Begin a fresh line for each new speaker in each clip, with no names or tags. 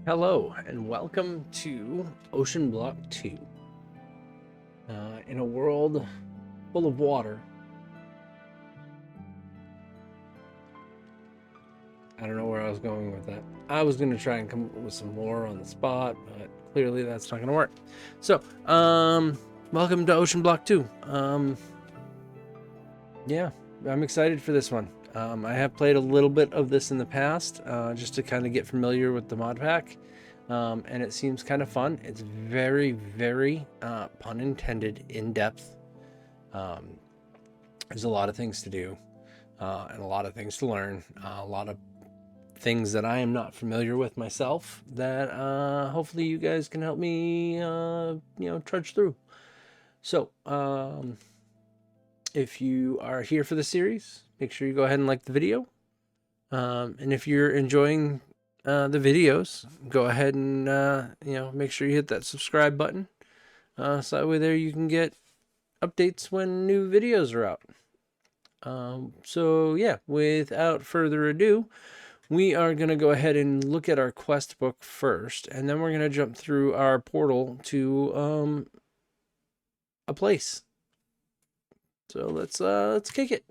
Hello and welcome to OceanBlock 2. In a world full of water. I don't know where I was going with that. I was going to try and come up with some lore on the spot, but clearly that's not going to work. So, welcome to OceanBlock 2. Yeah, I'm excited for this one. I have played a little bit of this in the past, just to kind of get familiar with the mod pack. And it seems kind of fun. It's very, very, pun intended, in-depth. There's a lot of things to do, and a lot of things to learn, a lot of things that I am not familiar with myself that hopefully you guys can help me, trudge through. So, if you are here for the series, make sure you go ahead and like the video. And if you're enjoying the videos, go ahead and make sure you hit that subscribe button, so that way there you can get updates when new videos are out. So yeah, without further ado, we are going to go ahead and look at our quest book first, and then we're going to jump through our portal to a place. So let's kick it.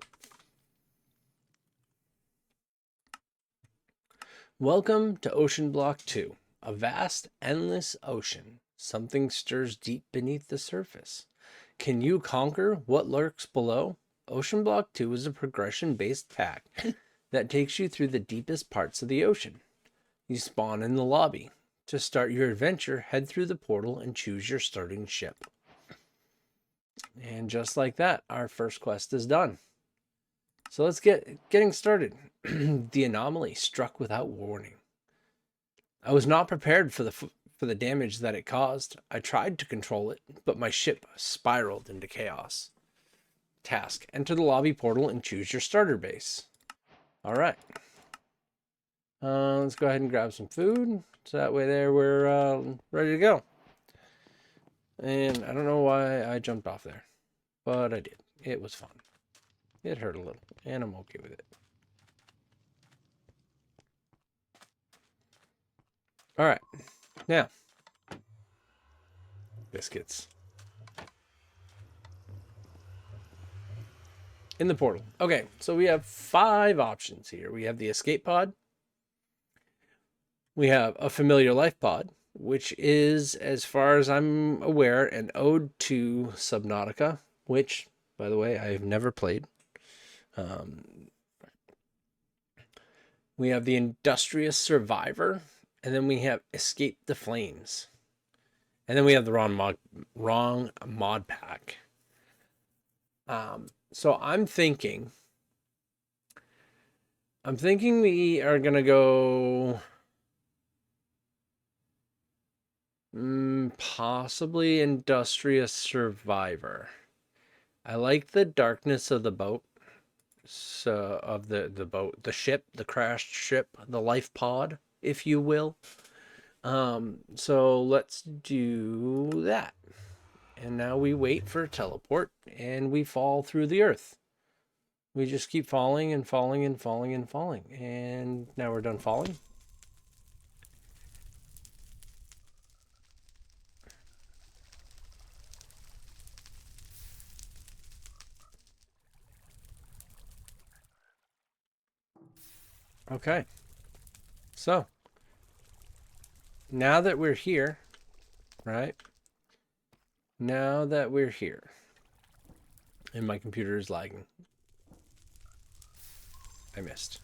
Welcome to OceanBlock 2, a vast, endless ocean. Something stirs deep beneath the surface. Can you conquer what lurks below? OceanBlock 2 is a progression-based pack that takes you through the deepest parts of the ocean. You spawn in the lobby. To start your adventure, head through the portal and choose your starting ship. And just like that, our first quest is done. So let's getting started. The anomaly struck without warning. I was not prepared for the damage that it caused. I tried to control it, but my ship spiraled into chaos. Task: enter the lobby portal and choose your starter base. All right. Let's go ahead and grab some food, so that way there we're ready to go. And I don't know why I jumped off there, but I did. It was fun. It hurt a little, and I'm okay with it. All right, now, biscuits. In the portal. Okay, so we have 5 options here. We have the escape pod. We have a familiar life pod, which is, as far as I'm aware, an ode to Subnautica, which, by the way, I have never played. We have the Industrious Survivor, and then we have Escape the Flames. And then we have the wrong mod pack. So I'm thinking we are going to go possibly Industrious Survivor. I like the darkness of the boat. So of the boat, the ship, the crashed ship, the life pod, if you will. So let's do that. And now we wait for a teleport, and we fall through the earth. We just keep falling and falling and falling and falling. And now we're done falling. Okay. So, now that we're here, right? Now that we're here, and my computer is lagging. I missed.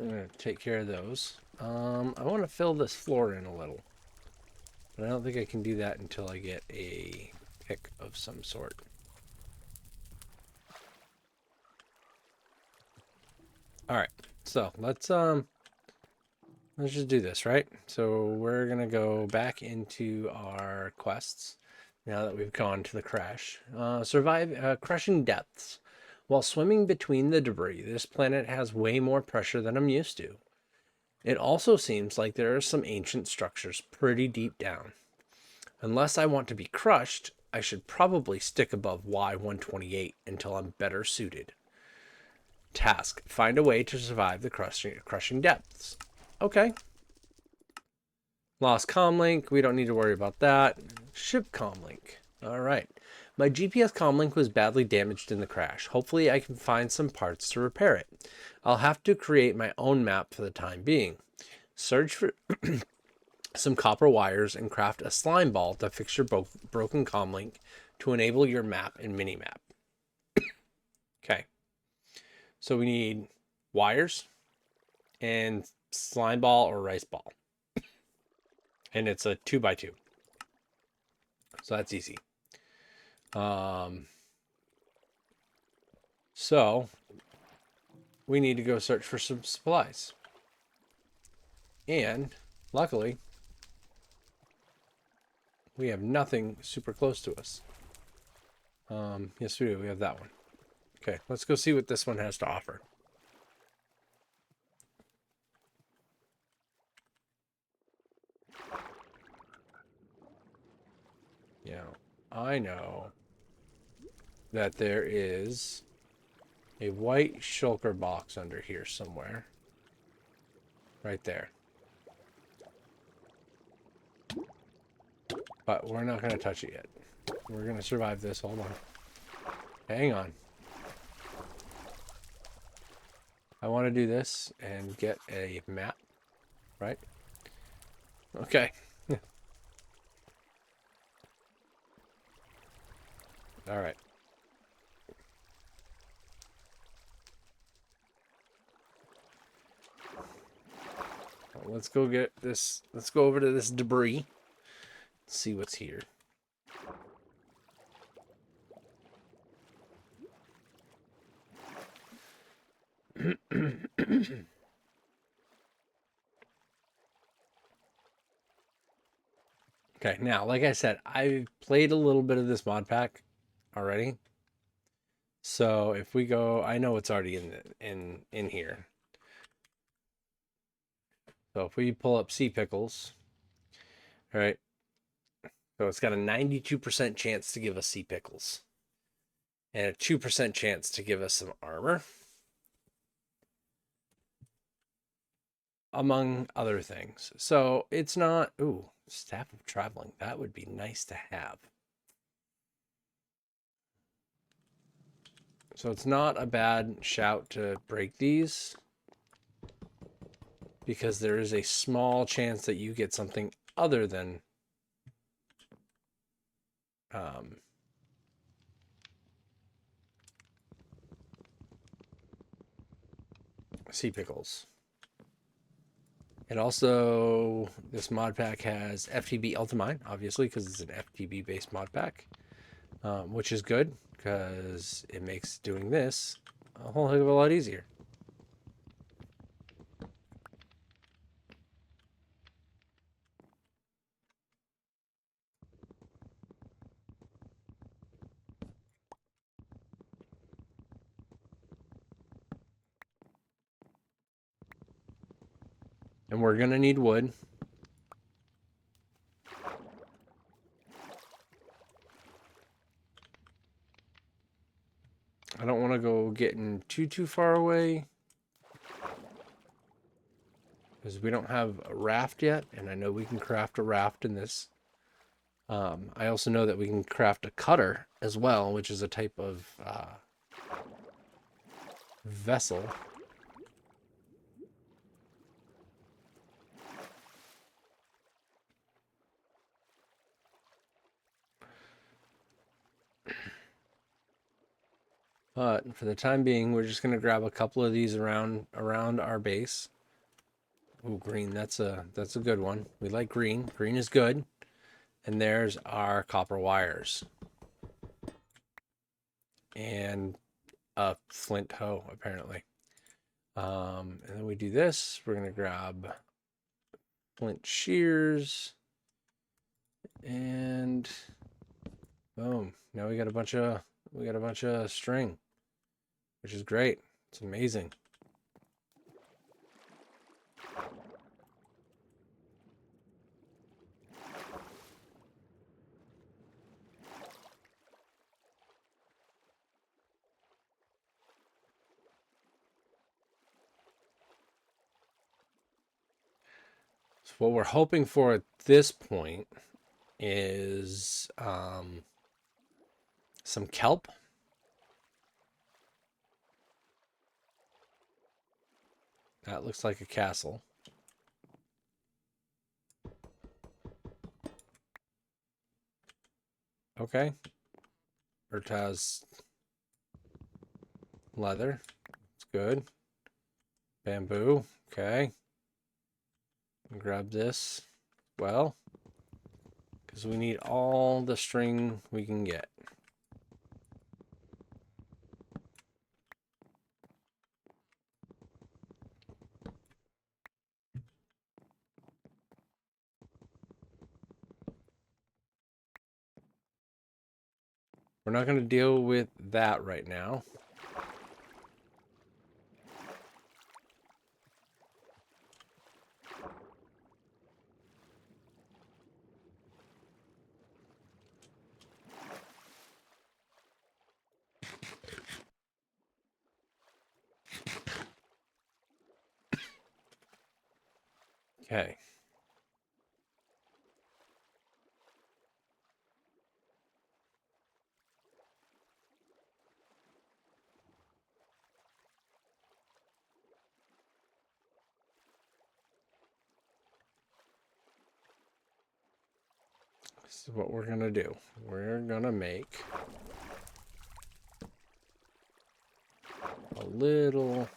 I'm going to take care of those. I want to fill this floor in a little, but I don't think I can do that until I get a pick of some sort. All right, so let's just do this, right? So we're gonna go back into our quests now that we've gone to the crash. Survive crushing depths. While swimming between the debris, this planet has way more pressure than I'm used to. It also seems like there are some ancient structures pretty deep down. Unless I want to be crushed, I should probably stick above Y128 until I'm better suited. Task. Find a way to survive the crushing depths. Okay. Lost comlink. We don't need to worry about that. Ship comlink. All right. My GPS comlink was badly damaged in the crash. Hopefully I can find some parts to repair it. I'll have to create my own map for the time being. Search for some copper wires and craft a slime ball to fix your broken comlink to enable your map and minimap. Okay. So we need wires and slime ball or rice ball. And it's a 2x2. So that's easy. So we need to go search for some supplies. And luckily, we have nothing super close to us. Yes, we do. We have that one. Okay, let's go see what this one has to offer. Yeah, I know that there is a white shulker box under here somewhere. Right there. But we're not going to touch it yet. We're going to survive this. Hold on. Hang on. I want to do this and get a map. Right? Okay. All right. Let's go get this. Let's go over to this debris. See what's here. Okay, now, like I said, I've played a little bit of this mod pack already. So if we go, I know it's already in here. So if we pull up Sea Pickles, all right. So it's got a 92% chance to give us Sea Pickles. And a 2% chance to give us some armor. Among other things. So it's not, ooh, Staff of Traveling. That would be nice to have. So it's not a bad shout to break these, because there is a small chance that you get something other than Sea Pickles. And also, this mod pack has FTB Ultimine, obviously, because it's an FTB based mod pack, which is good because it makes doing this a whole heck of a lot easier. And we're going to need wood. I don't want to go getting too far away, because we don't have a raft yet, and I know we can craft a raft in this. I also know that we can craft a cutter as well, which is a type of vessel. But for the time being, we're just gonna grab a couple of these around our base. Ooh, green, that's a good one. We like green. Green is good. And there's our copper wires. And a flint hoe, apparently. And then we do this. We're gonna grab flint shears. And boom. Now we got a bunch of string, which is great. It's amazing. what we're hoping for at this point is some kelp. That looks like a castle. Okay. Earth has leather. It's good. Bamboo. Okay. Grab this. Well, because we need all the string we can get. We're not going to deal with that right now. Okay. This is what we're going to do. We're going to make a little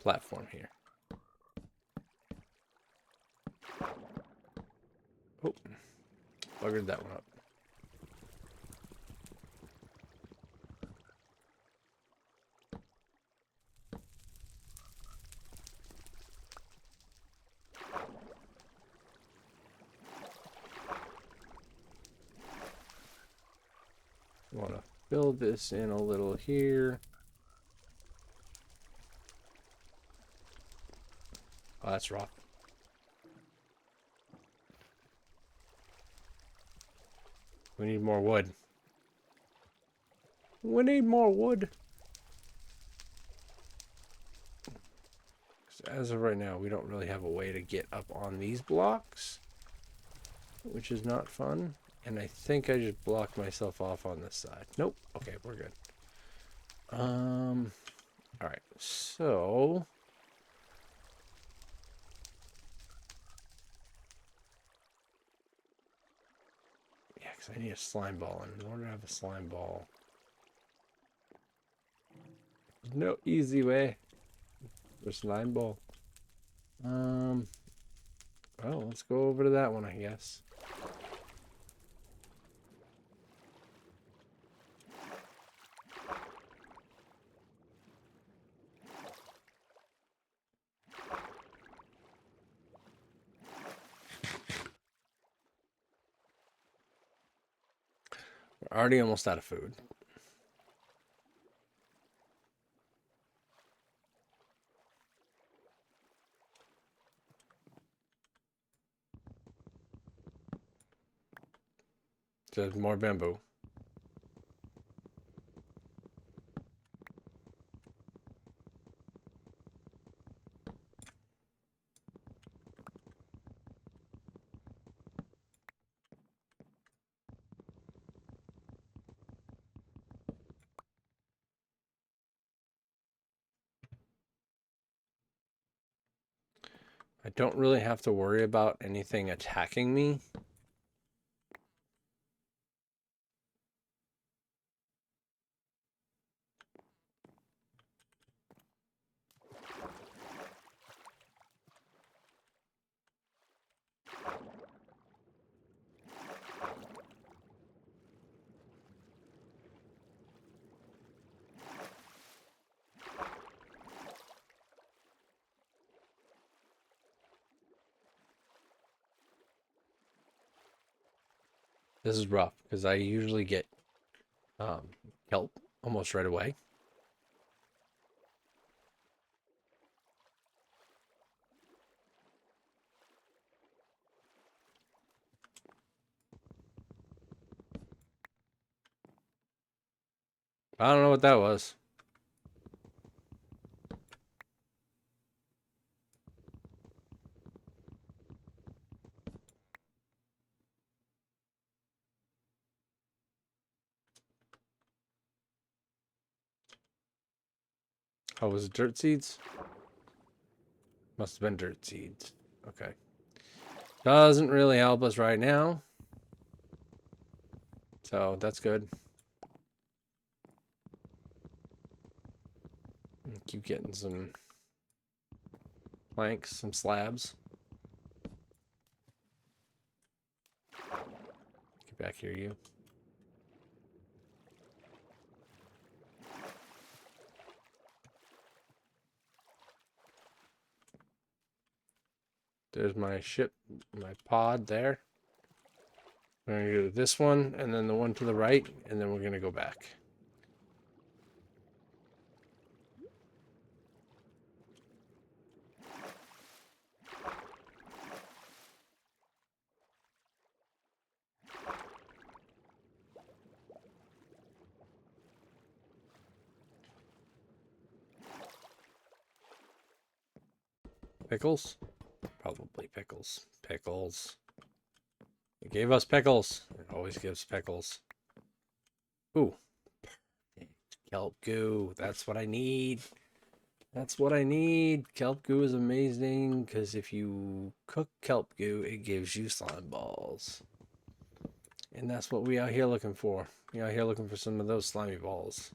platform here. Oh, buggered that one up. Want to build this in a little here. Oh, that's rough. We need more wood. We need more wood. As of right now, we don't really have a way to get up on these blocks, which is not fun. And I think I just blocked myself off on this side. Nope. Okay, we're good. All right. So yeah, because I need a slime ball, and in order to have a slime ball, there's no easy way for a slime ball. Well, let's go over to that one, I guess. We're already almost out of food. So there's more bamboo. I don't really have to worry about anything attacking me. This is rough because I usually get kelp almost right away. I don't know what that was. Oh, was it dirt seeds? Must have been dirt seeds. Okay. Doesn't really help us right now. So that's good. Keep getting some planks, some slabs. Get back here, you. There's my ship, my pod there. We're going to go to this one, and then the one to the right, and then we're going to go back. Pickles? Probably pickles. Pickles. It gave us pickles. It always gives pickles. Ooh. Perfect. Kelp goo. That's what I need. That's what I need. Kelp goo is amazing because if you cook kelp goo, it gives you slime balls. And that's what we out here looking for. We out here looking for some of those slimy balls.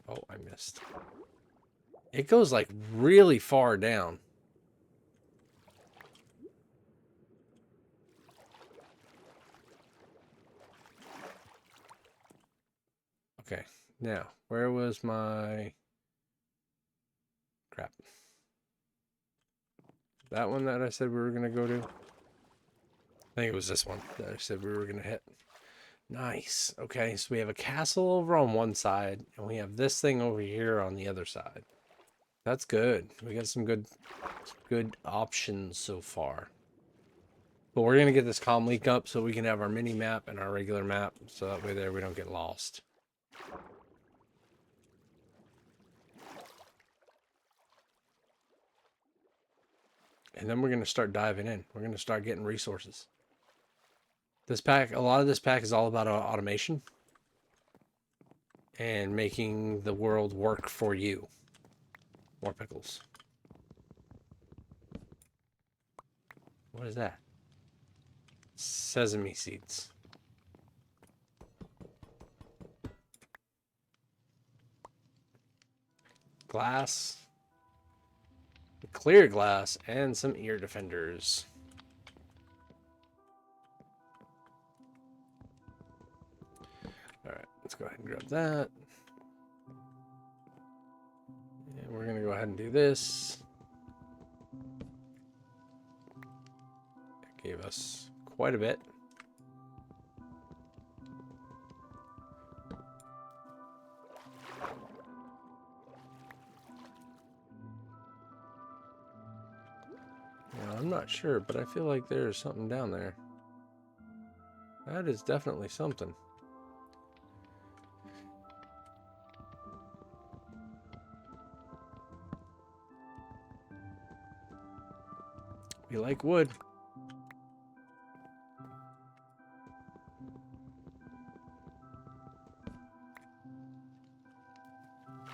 Oh, I missed. It goes like really far down. Okay, now, where was my... Crap. That one that I said we were going to go to? I think it was this one that I said we were going to hit. Nice. Okay, so we have a castle over on one side, and we have this thing over here on the other side. That's good. We got some good options so far. But we're going to get this comm leak up so we can have our mini map and our regular map, so that way there we don't get lost. And then we're going to start diving in. We're going to start getting resources. This pack, a lot of this pack is all about automation and making the world work for you. More pickles. What is that? Sesame seeds. Glass. Clear glass and some ear defenders. Alright, let's go ahead and grab that. And we're going to go ahead and do this. That gave us quite a bit. Now, I'm not sure, but I feel like there's something down there. That is definitely something. We like wood.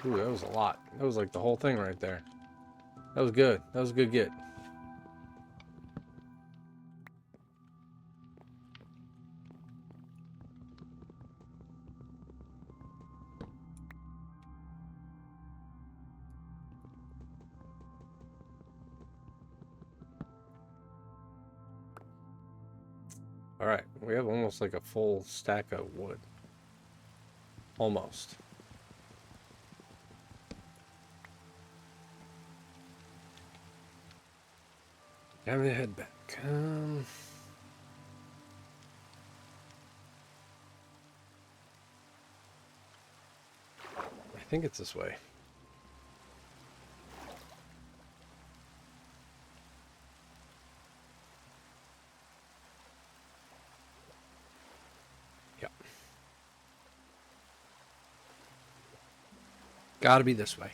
Ooh, that was a lot. That was like the whole thing right there. That was good. That was a good get. Alright, we have almost like a full stack of wood. Almost. Time to head back. I think it's this way. Yep. Gotta be this way.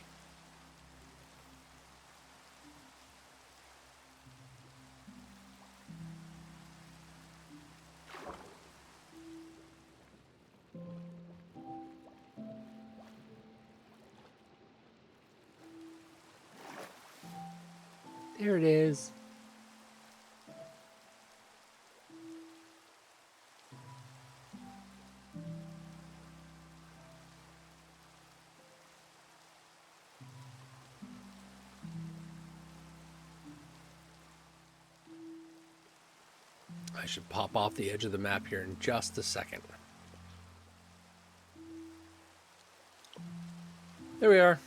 There it is. I should pop off the edge of the map here in just a second. There we are.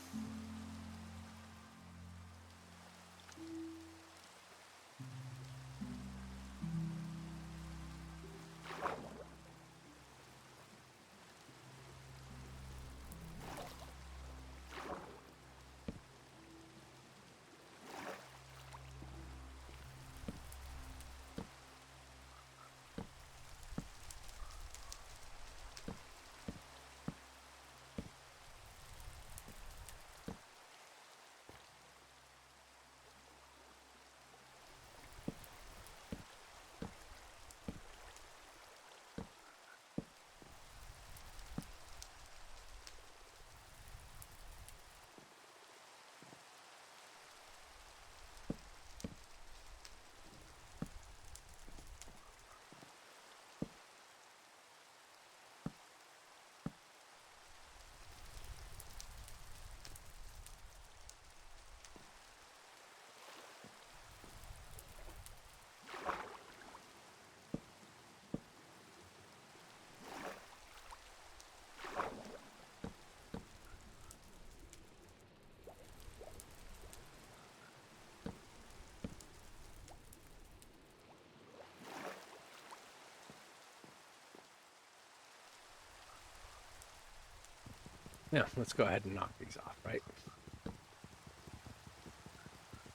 Now, let's go ahead and knock these off, right?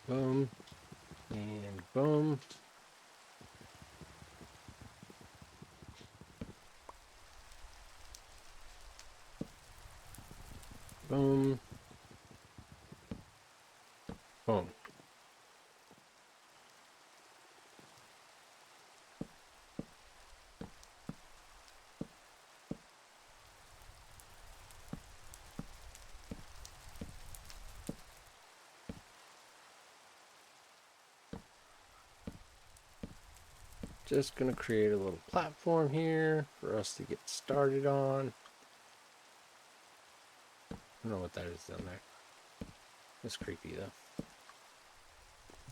Boom. And boom. Boom. Boom. Just going to create a little platform here for us to get started on. I don't know what that is down there. It's creepy though.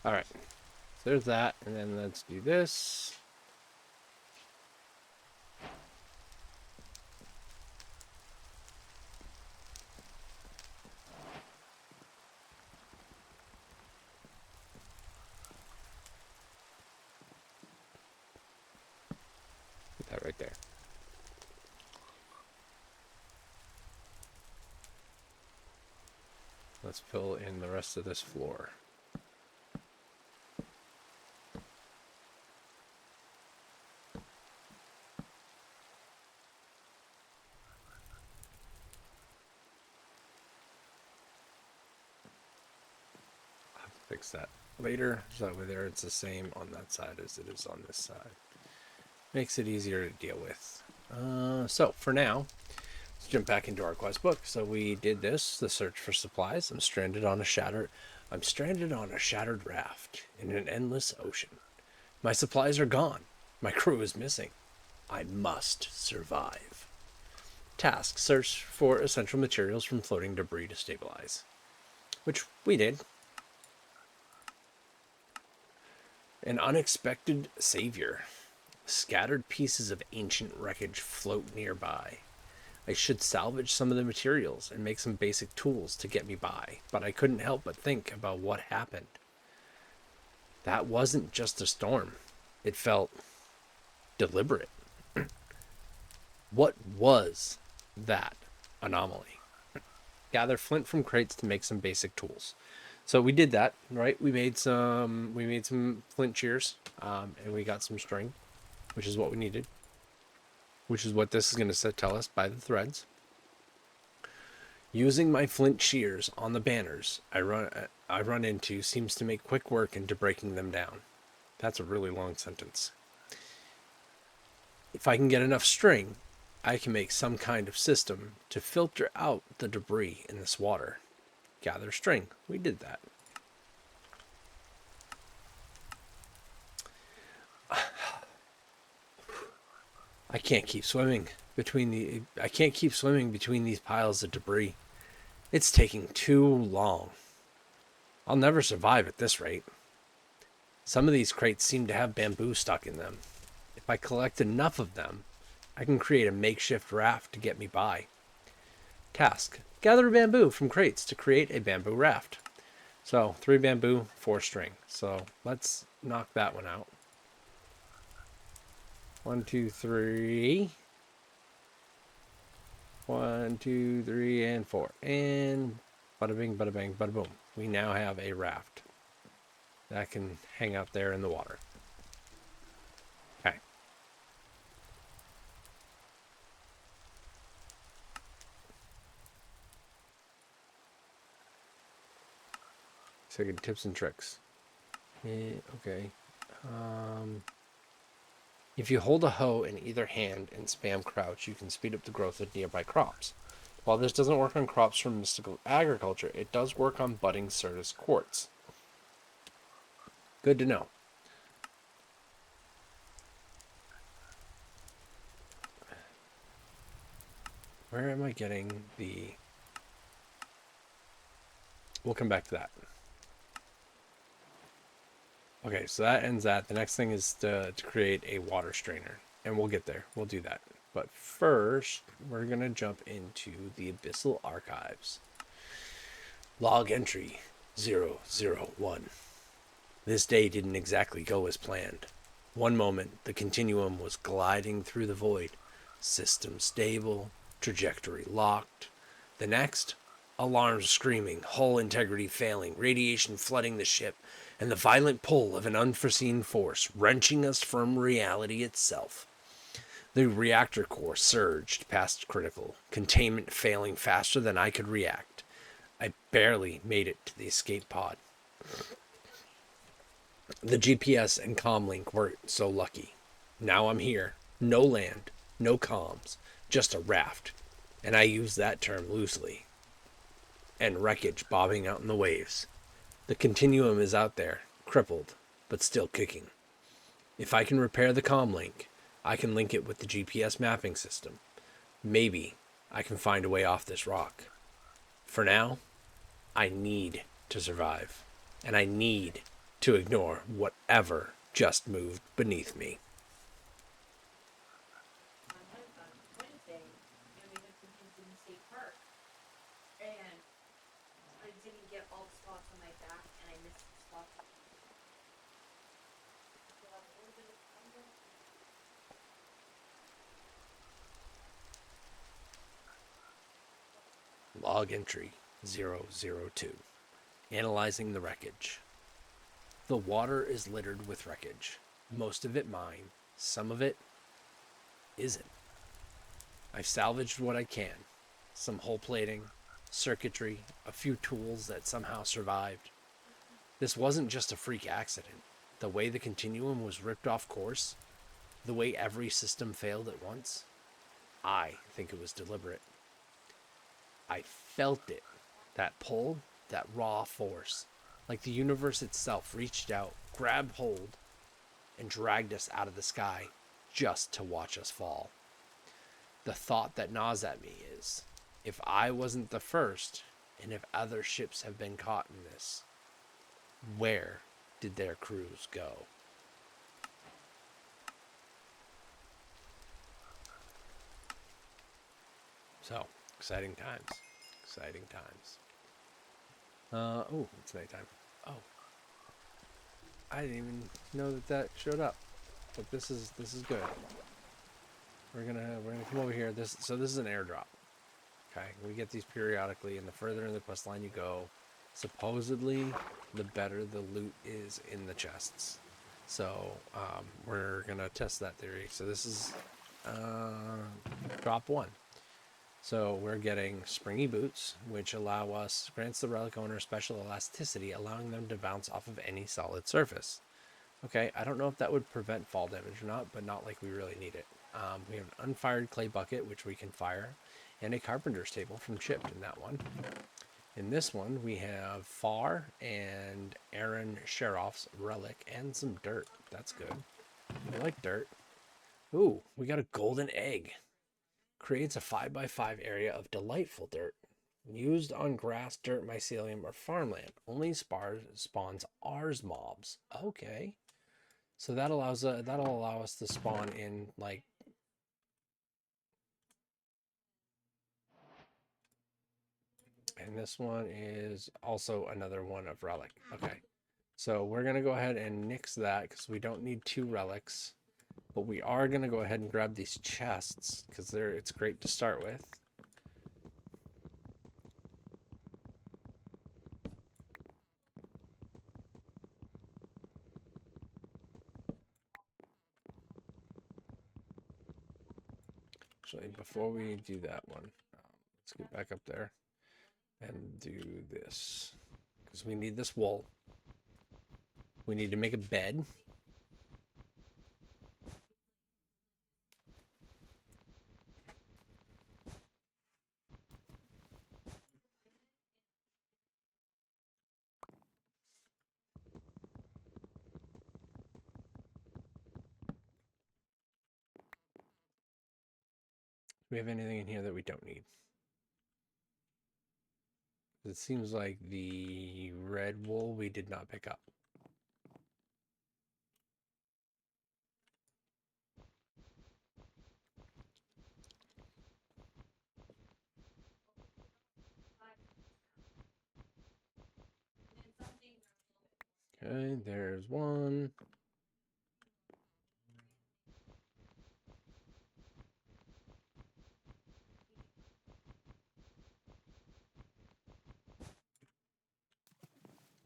All right, so there's that, and then let's do this. Put that right there. Let's fill in the rest of this floor. I'll have to fix that later, so that way there it's the same on that side as it is on this side. Makes it easier to deal with. So for now, let's jump back into our quest book. So we did this, the search for supplies. I'm stranded on a shattered raft in an endless ocean. My supplies are gone. My crew is missing. I must survive. Task: search for essential materials from floating debris to stabilize. Which we did. An unexpected savior. Scattered pieces of ancient wreckage float nearby. I should salvage some of the materials and make some basic tools to get me by, but I couldn't help but think about what happened. That wasn't just a storm. It felt deliberate. What was that anomaly? Gather flint from crates to make some basic tools. So we did that, right? We made some flint shears, and we got some string, which is what we needed. Which is what this is going to tell us by the threads. Using my flint shears on the banners I run into seems to make quick work into breaking them down. That's a really long sentence. If I can get enough string, I can make some kind of system to filter out the debris in this water. Gather string. We did that. I can't keep swimming I can't keep swimming between these piles of debris. It's taking too long. I'll never survive at this rate. Some of these crates seem to have bamboo stuck in them. If I collect enough of them, I can create a makeshift raft to get me by. Task: gather bamboo from crates to create a bamboo raft. So 3 bamboo, 4 string. So let's knock that one out. 1, 2, 3. 1, 2, 3, and 4. And bada bing, bada bang, bada boom. We now have a raft that can hang out there in the water. Okay. So good tips and tricks. Okay. If you hold a hoe in either hand and spam crouch, you can speed up the growth of nearby crops. While this doesn't work on crops from mystical agriculture, it does work on budding Certus quartz. Good to know. Where am I getting the... We'll come back to that. Okay, so that ends that. The next thing is to create a water strainer. And we'll get there. We'll do that. But first, we're going to jump into the Abyssal Archives. Log entry 001. This day didn't exactly go as planned. One moment, the continuum was gliding through the void. System stable, trajectory locked. The next, alarms screaming, hull integrity failing, radiation flooding the ship, and the violent pull of an unforeseen force wrenching us from reality itself. The reactor core surged past critical, containment failing faster than I could react. I barely made it to the escape pod. The GPS and comlink weren't so lucky. Now I'm here. No land, no comms, just a raft. And I use that term loosely. And wreckage bobbing out in the waves. The continuum is out there, crippled, but still kicking. If I can repair the comlink, I can link it with the GPS mapping system. Maybe I can find a way off this rock. For now, I need to survive. And I need to ignore whatever just moved beneath me.
On Wednesday, we went to Kingston State Park, and I didn't get all the spots on my back, and I missed the spots.
Log entry 002. Analyzing the wreckage. The water is littered with wreckage. Most of it mine. Some of it isn't. I've salvaged what I can. Some hull plating, circuitry, a few tools that somehow survived. This wasn't just a freak accident. The way the continuum was ripped off course, the way every system failed at once, I think it was deliberate. I felt it. That pull, that raw force. Like the universe itself reached out, grabbed hold, and dragged us out of the sky just to watch us fall. The thought that gnaws at me is, if I wasn't the first, and if other ships have been caught in this, where did their crews go? So, exciting times. Exciting times. Oh, it's nighttime. Oh, I didn't even know that showed up. But this is good. We're gonna come over here. This is an airdrop. Okay, we get these periodically, and the further in the quest line you go, supposedly the better the loot is in the chests. So we're gonna test that theory. So this is drop 1. So we're getting springy boots, which grants the relic owner special elasticity, allowing them to bounce off of any solid surface. Okay, I don't know if that would prevent fall damage or not, but not like we really need it. We have an unfired clay bucket, which we can fire, and a carpenter's table from Chipped in that one. In this one, we have Far and Aaron Sheroff's relic and some dirt. That's good. I like dirt. Ooh, we got a golden egg. Creates a 5x5 area of delightful dirt. Used on grass, dirt, mycelium, or farmland. Only spawns ours mobs. Okay. So that that'll allow us to spawn in like. And this one is also another one of relic. Okay. So we're gonna go ahead and nix that because we don't need 2 relics. But we are gonna go ahead and grab these chests because it's great to start with. Actually, before we do that one, let's get back up there and do this because we need this wool. We need to make a bed. Do we have anything in here that we don't need? It seems like the red wool we did not pick up. Okay, there's one.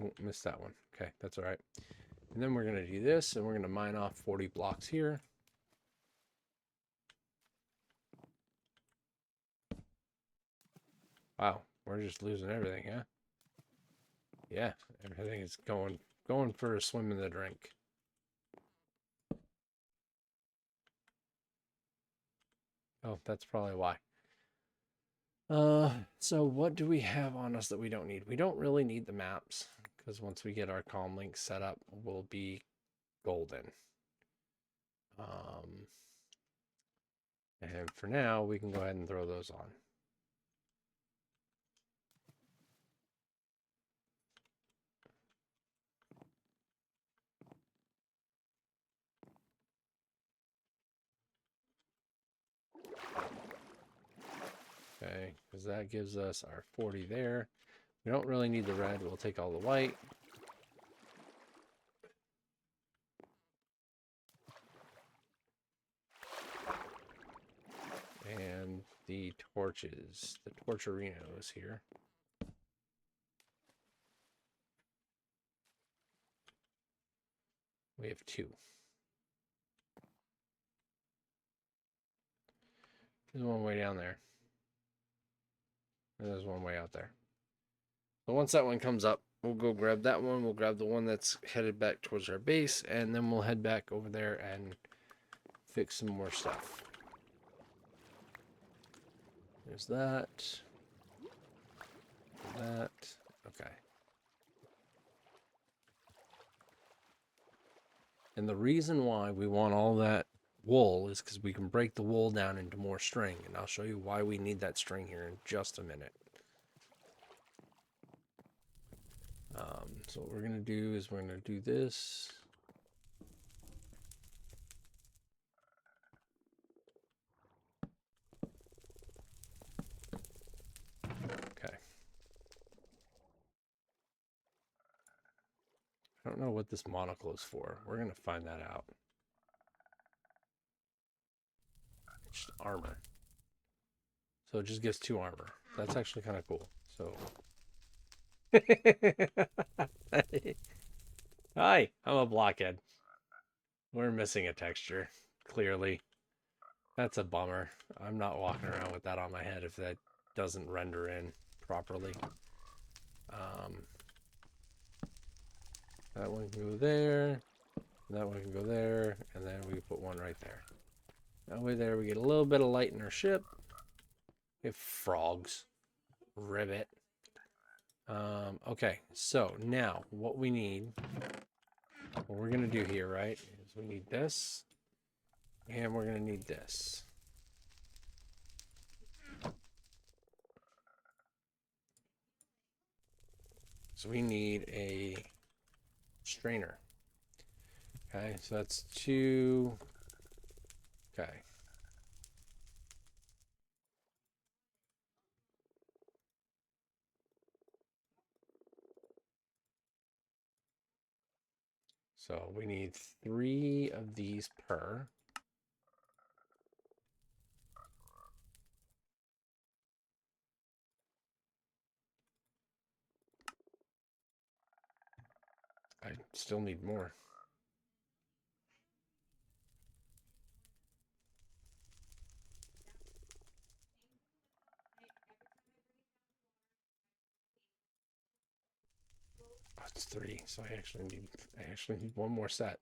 Oh, missed that one. Okay, that's all right. And then we're going to do this, and we're going to mine off 40 blocks here. Wow, we're just losing everything, huh? Yeah, everything is going for a swim in the drink. Oh, that's probably why. So what do we have on us that we don't need? We don't really need the maps because once we get our comm link set up, we'll be golden. And for now, we can go ahead and throw those on. Okay, because that gives us our 40 there. We don't really need the red. We'll take all the white. And the torches, the torcherinos here. We have 2. There's one way down there. And there's one way out there. So once that one comes up, we'll go grab that one. We'll grab the one that's headed back towards our base, and then we'll head back over there and fix some more stuff. There's that. That. Okay. And the reason why we want all that wool is because we can break the wool down into more string. And I'll show you why we need that string here in just a minute. So what we're going to do is we're going to do this. Okay. I don't know what this monocle is for. We're going to find that out. It's just armor. So it just gives 2 armor. That's actually kind of cool. So. Hi, I'm a blockhead. We're missing a texture, clearly. That's a bummer. I'm not walking around with that on my head if that doesn't render in properly. That one can go there. That one can go there. And then we put one right there. That way there we get a little bit of light in our ship. We have frogs. Ribbit. Okay, so now what we need, what we're going to do here, right, is we need this. And we're going to need this. So we need a strainer. Okay, so that's 2. Okay. So we need 3 of these per. I still need more. Oh, it's 3, so I actually need 1 more set.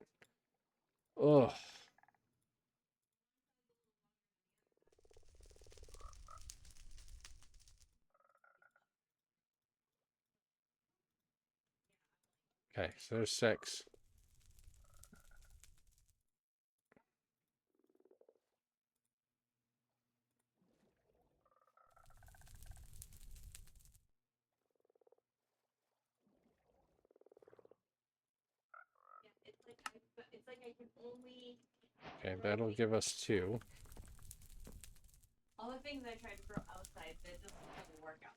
Oh. Okay, so there's 6.
It's like I can only.
Okay, that'll give us 2.
All the things I tried to grow outside that just doesn't work out.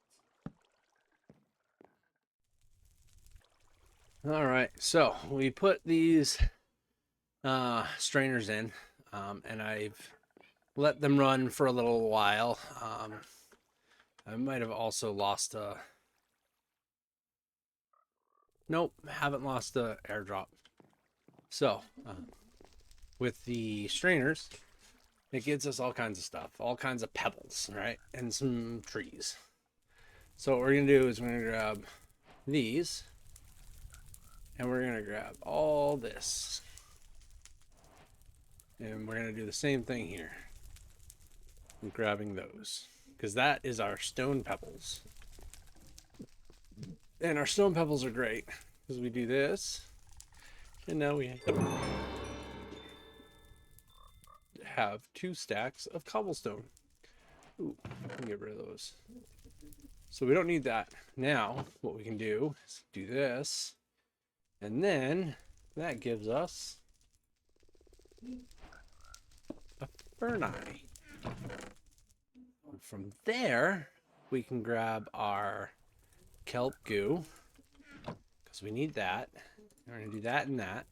All right, so we put these strainers in, and I've let them run for a little while. I might have also lost a. Nope, haven't lost the airdrop. So, with the strainers, it gives us all kinds of stuff, all kinds of pebbles, right? And some trees. So what we're going to do is we're going to grab these, and we're going to grab all this. And we're going to do the same thing here. I'm grabbing those, because that is our stone pebbles. And our stone pebbles are great, because we do this, and now we have 2 stacks of cobblestone. Ooh, let me get rid of those. So we don't need that. Now, what we can do is do this, and then that gives us a ferni. From there, we can grab our kelp goo, because we need that. We're going to do that and that.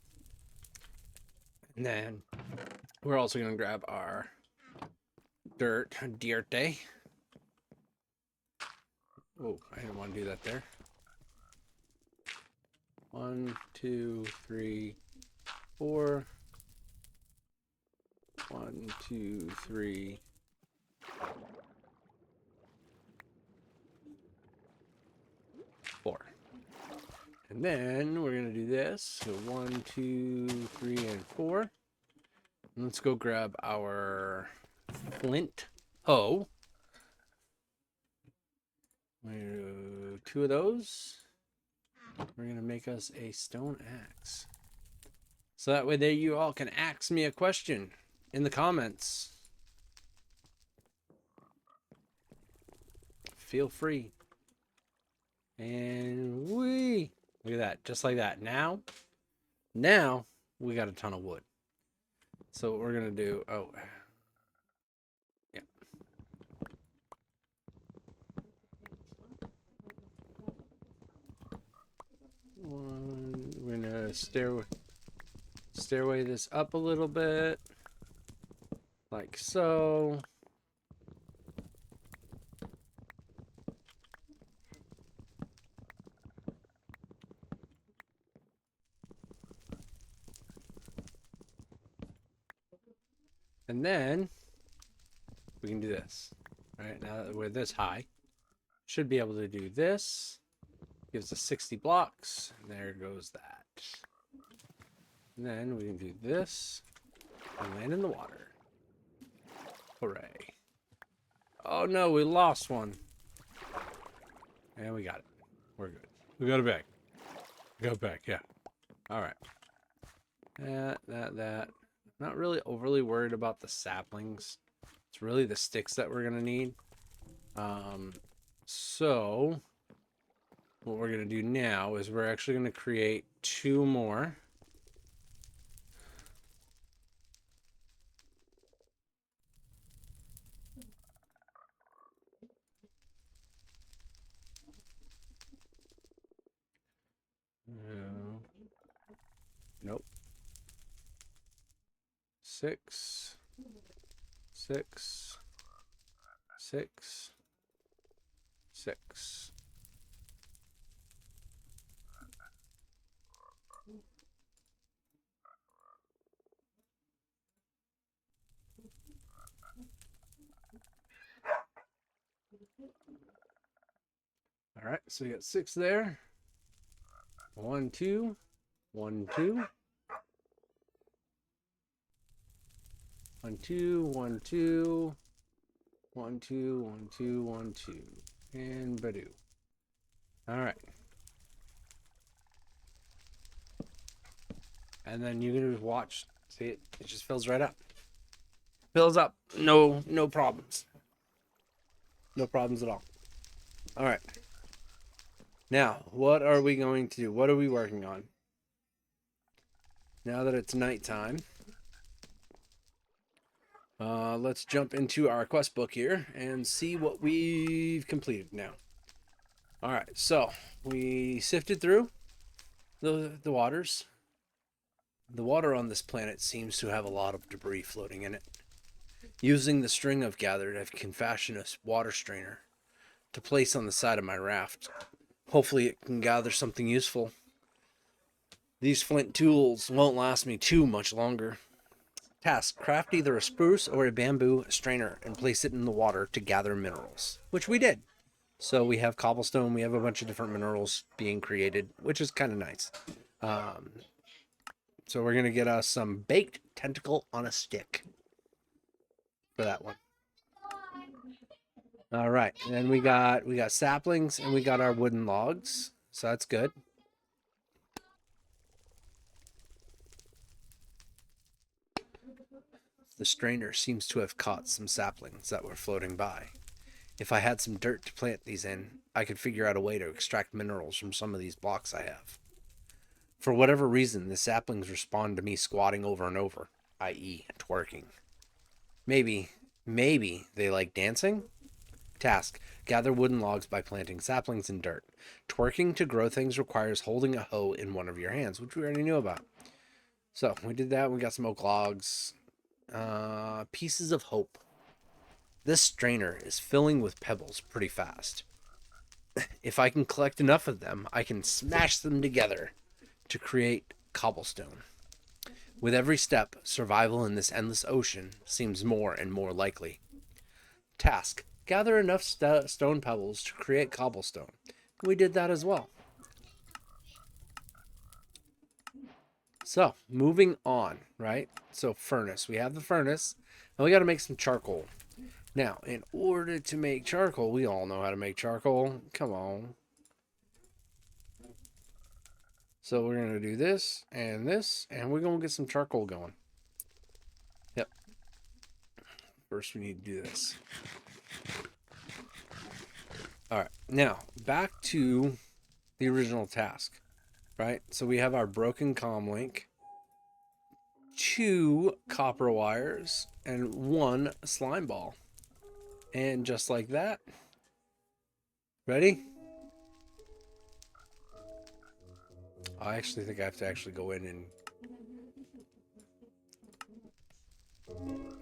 And then we're also going to grab our dirt. Oh, I didn't want to do that there. 1, 2, 3, 4. 1, 2, 3. 4. And then we're going to do this. So 1, 2, 3, and 4. And let's go grab our flint hoe. 2 of those. We're going to make us a stone axe. So that way there you all can ask me a question in the comments. Feel free. And look at that, just like that. Now we got a ton of wood. So what we're gonna do, yeah. We're gonna stairway this up a little bit, like so. And then we can do this. Right now that we're this high, should be able to do this. Gives us 60 blocks. And there goes that. And then we can do this and land in the water. Hooray. Oh no, we lost one. And we got it. We're good. We got it back. We got it back, yeah. Alright. That. Not really overly worried about the saplings. It's really the sticks that we're gonna need. So what we're gonna do now is we're actually gonna create 2 more. No. Nope. 6, 6, 6, 6. All right, so we got 6 there. 1, 2, 1, 2. 1, 2, 1, 2. 1, 2, 1, 2, 1, 2. And Badoo. All right. And then you're gonna watch. See it? It just fills right up. Fills up. No problems. No problems at all. All right. Now, what are we going to do? What are we working on? Now that it's nighttime, let's jump into our quest book here and see what we've completed now. All right, so we sifted through the waters. The water on this planet seems to have a lot of debris floating in it. Using the string I've gathered, I can fashion a water strainer to place on the side of my raft. Hopefully it can gather something useful. These flint tools won't last me too much longer. Task: craft either a spruce or a bamboo strainer and place it in the water to gather minerals, which we did. So we have cobblestone, we have a bunch of different minerals being created, which is kind of nice. So we're going to get us some baked tentacle on a stick for that one. All right, and then we got saplings and we got our wooden logs, so that's good. The strainer seems to have caught some saplings that were floating by. If I had some dirt to plant these in, I could figure out a way to extract minerals from some of these blocks I have. For whatever reason, the saplings respond to me squatting over and over, i.e. twerking. Maybe they like dancing? Task: gather wooden logs by planting saplings in dirt. Twerking to grow things requires holding a hoe in one of your hands, which we already knew about. So we did that. We got some oak logs. Pieces of hope. This strainer is filling with pebbles pretty fast. If I can collect enough of them, I can smash them together to create cobblestone. With every step, survival in this endless ocean seems more and more likely. Task: gather enough stone pebbles to create cobblestone. We did that as well. So, moving on, right? So, furnace. We have the furnace, and we got to make some charcoal. Now, in order to make charcoal, we all know how to make charcoal. Come on. So, we're going to do this, and we're going to get some charcoal going. Yep. First, we need to do this. All right. Now, back to the original task, right? So, we have our broken comm link, 2 copper wires, and 1 slime ball. And just like that. Ready? I actually think I have to actually go in and...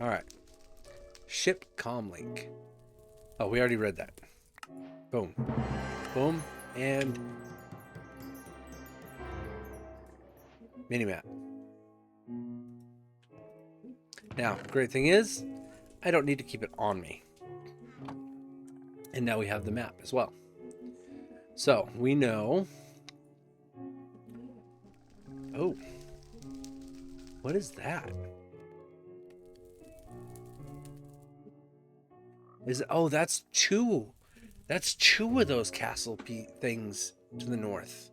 Alright. Ship comlink. Oh, we already read that. Boom. Boom. And... minimap. Now, great thing is, I don't need to keep it on me. And now we have the map as well. So, we know... Oh. What is that? Oh, that's 2. That's 2 of those castle things to the north.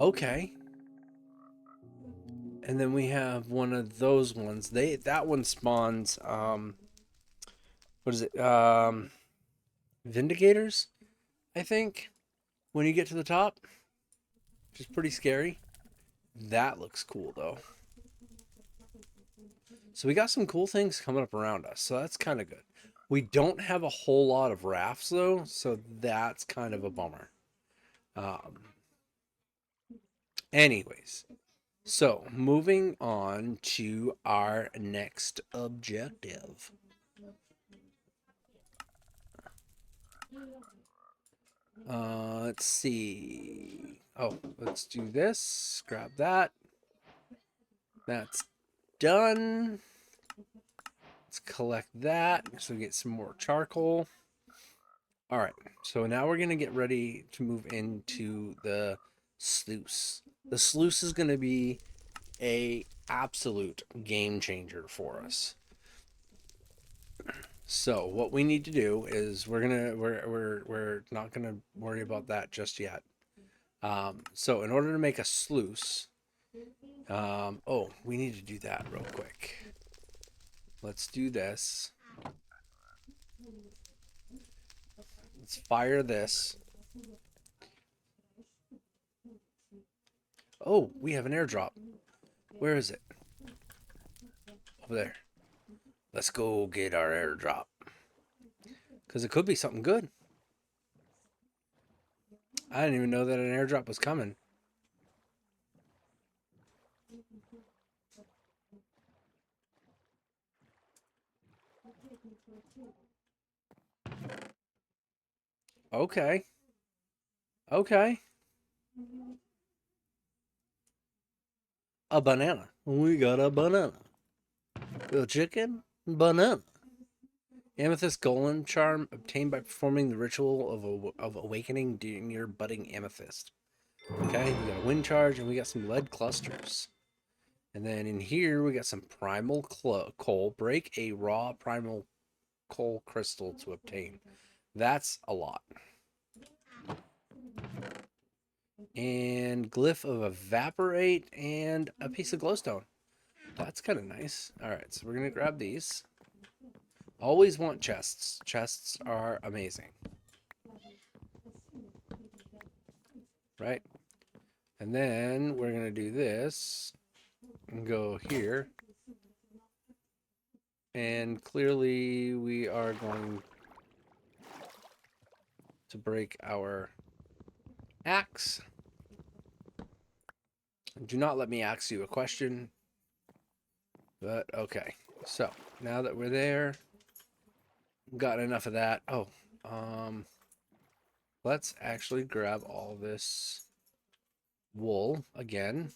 Okay. And then we have one of those ones. That one spawns what is it? Vindicators, I think. When you get to the top, which is pretty scary. That looks cool though. So we got some cool things coming up around us. So that's kind of good. We don't have a whole lot of rafts though, so that's kind of a bummer. Anyways, so moving on to our next objective. Let's see. Oh, let's do this. Grab that. That's done. Let's collect that so we get some more charcoal. All right, so now we're gonna get ready to move into the sluice. The sluice is gonna be a absolute game changer for us. So what we need to do is we're not gonna worry about that just yet. So in order to make a sluice, oh, we need to do that real quick. Let's do this. Let's fire this. Oh, we have an airdrop. Where is it? Over there. Let's go get our airdrop. Because it could be something good. I didn't even know that an airdrop was coming. Okay. Okay. A banana. We got a banana. A chicken. Banana. Amethyst golem charm obtained by performing the ritual of awakening near budding amethyst. Okay, we got a wind charge and we got some lead clusters. And then in here we got some primal coal. Break a raw primal coal crystal to obtain. That's a lot. And glyph of evaporate and a piece of glowstone. That's kind of nice. All right, so we're gonna grab these. Always want chests. Chests are amazing. Right? And then we're going to do this and go here. And clearly we are going to break our axe. Do not let me ask you a question. But okay. So now that we're there, got enough of that. Oh, let's actually grab all this wool again.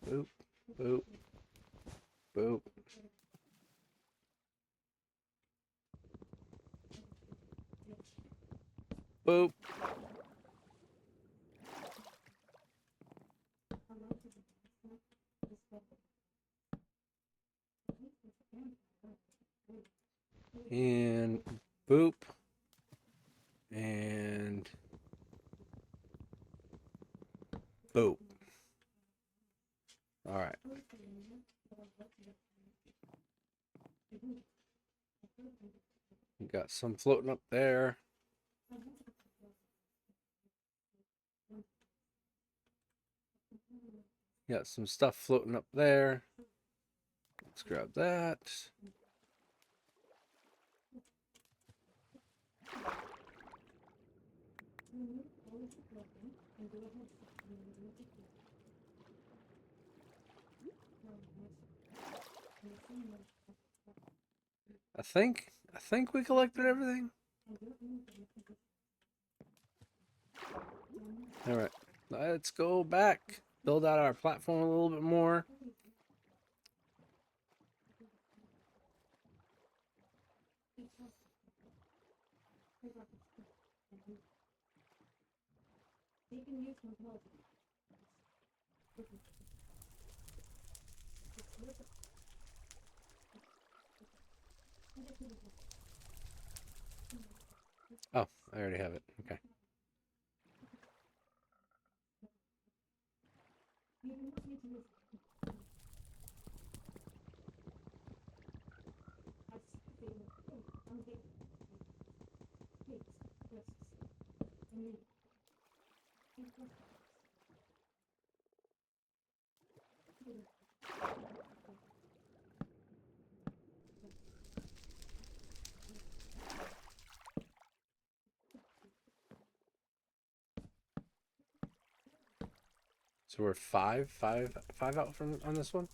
Boop, boop, boop. Boop. And boop. And boop. All right. We got some floating up there. Got some stuff floating up there. Let's grab that. I think we collected everything. All right, let's go back. Build out our platform a little bit more. Oh, I already have it. Okay. So we're five out from on this one.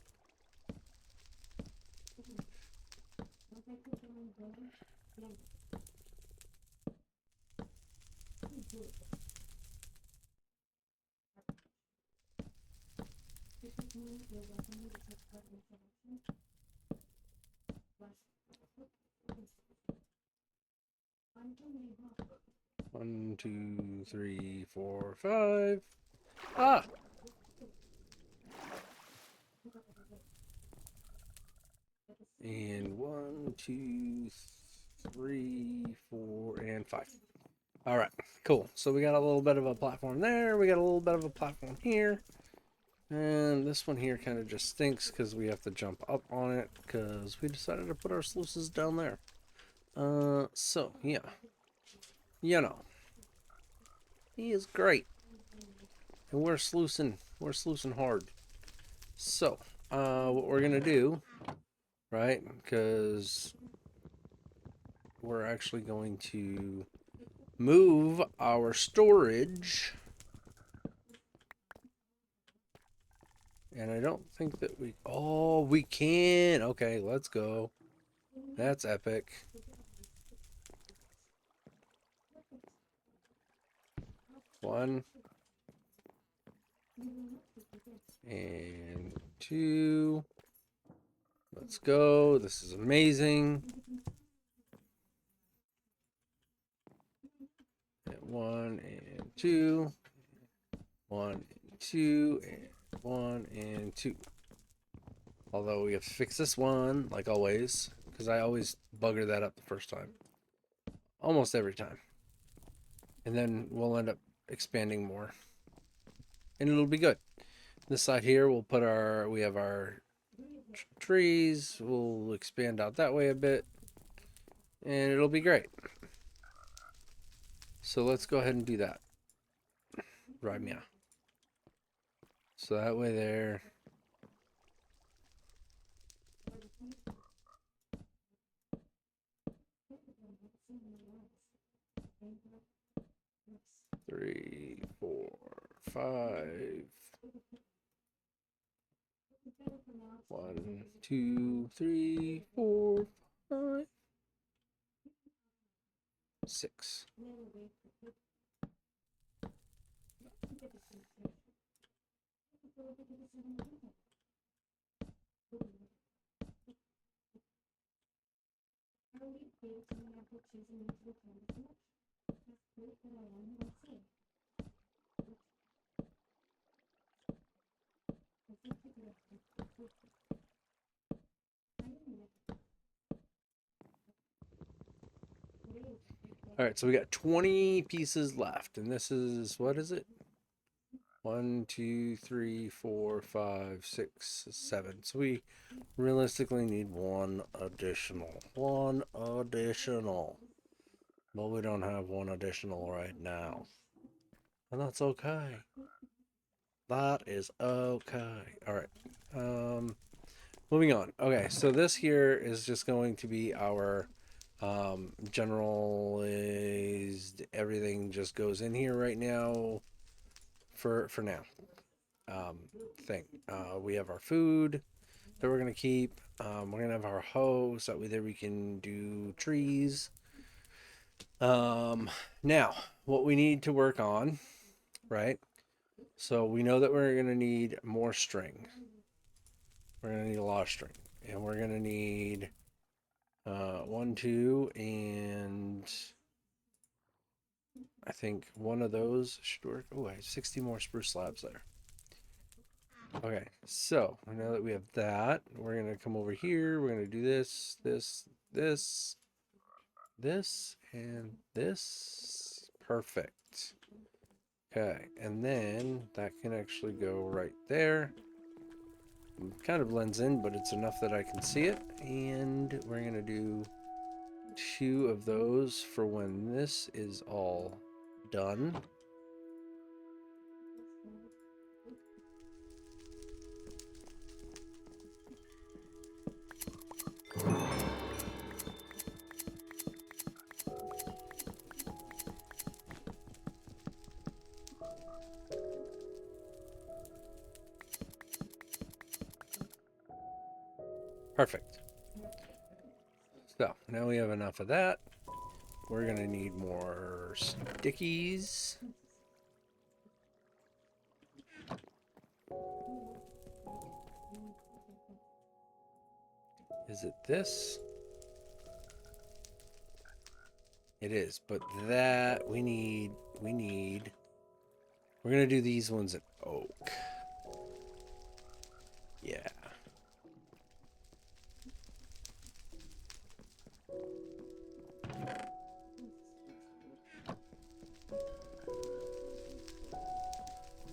One, two, three, four, five. Ah! And one, two, three, four, and five. All right, cool. So we got a little bit of a platform there. We got a little bit of a platform here. And this one here kind of just stinks because we have to jump up on it because we decided to put our sluices down there. So, yeah. You know. He is great. And we're sluicing hard. So, what we're going to do, right, because we're actually going to move our storage. And I don't think that we... Oh, we can. Okay, let's go. That's epic. One. And two. Let's go. This is amazing. And one and two. One and two. And one and two. Although we have to fix this one, like always, because I always bugger that up the first time. Almost every time. And then we'll end up expanding more. And it'll be good. This side here, we have our trees. We'll expand out that way a bit. And it'll be great. So let's go ahead and do that. Right, yeah. So that way there. Three, four, five. One, two, three, four, five, six. All right, so we got 20 pieces left, and this is, what is it? 1, 2, 3, 4, 5, 6, 7. So we realistically need one additional. One additional. But we don't have one additional right now. And that's okay. That is okay. All right. Moving on. Okay, so this here is just going to be our generalized, everything just goes in here right now for now. Thing. We have our food. that we're gonna keep. We're gonna have our hoe so that way there we can do trees. Now what we need to work on, right? So we know that we're gonna need more string. We're gonna need a lot of string, and we're gonna need 1, 2, and I think one of those should work. Oh, I have 60 more spruce slabs there. Okay, so now that we have that, we're gonna come over here. We're gonna do this, this, this, this, and this. Perfect. Okay, and then that can actually go right there. It kind of blends in, but it's enough that I can see it. And we're gonna do 2 of those for when this is all done. Perfect. So now we have enough of that. We're gonna need more stickies. Is it this? It is, but that we need, we're gonna do these ones in oak. Yeah.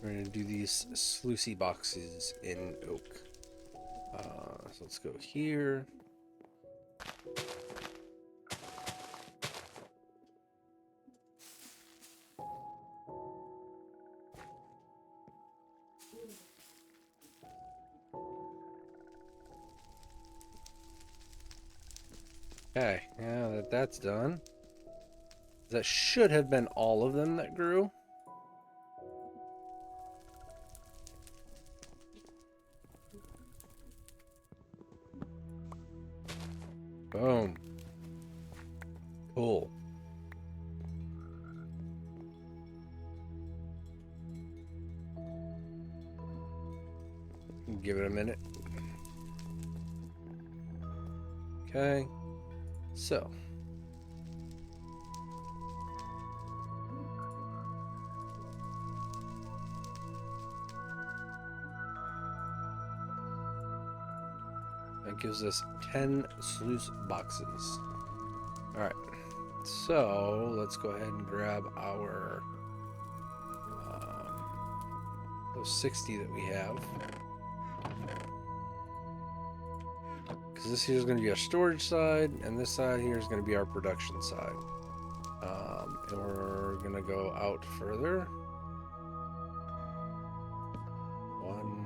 We're gonna do these sluicy boxes in oak. So let's go here. Okay, now that that's done, that should have been all of them that grew. Boom. Cool. Give it a minute. Okay. So. That gives us 10 sluice boxes. All right. So let's go ahead and grab our those 60 that we have. Because this here is going to be our storage side, and this side here is going to be our production side. And we're going to go out further. 1.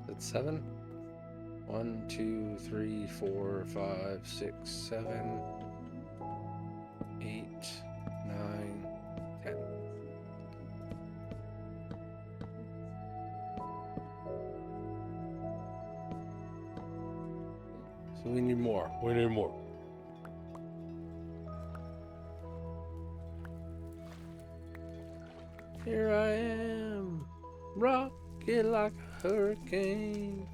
That's 7. 1, 2, 3, 4, 5, 6, 7, 8, 9, 10. So we need more. We need more. Here I am, rocking like a hurricane.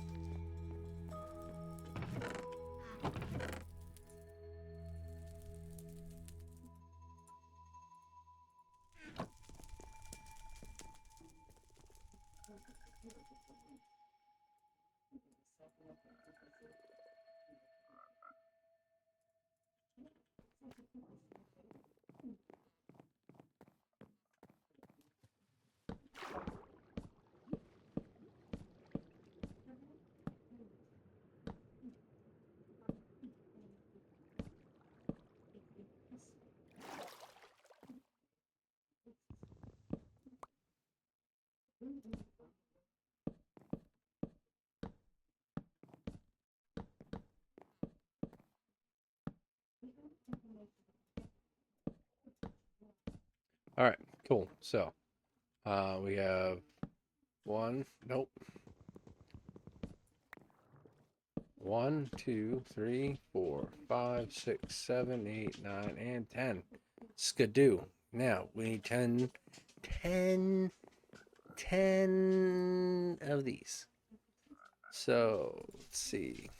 All right, cool. So we have one, nope. 1, 2, 3, 4, 5, 6, 7, 8, 9, and 10. Skidoo. Now we need 10 of these. So let's see.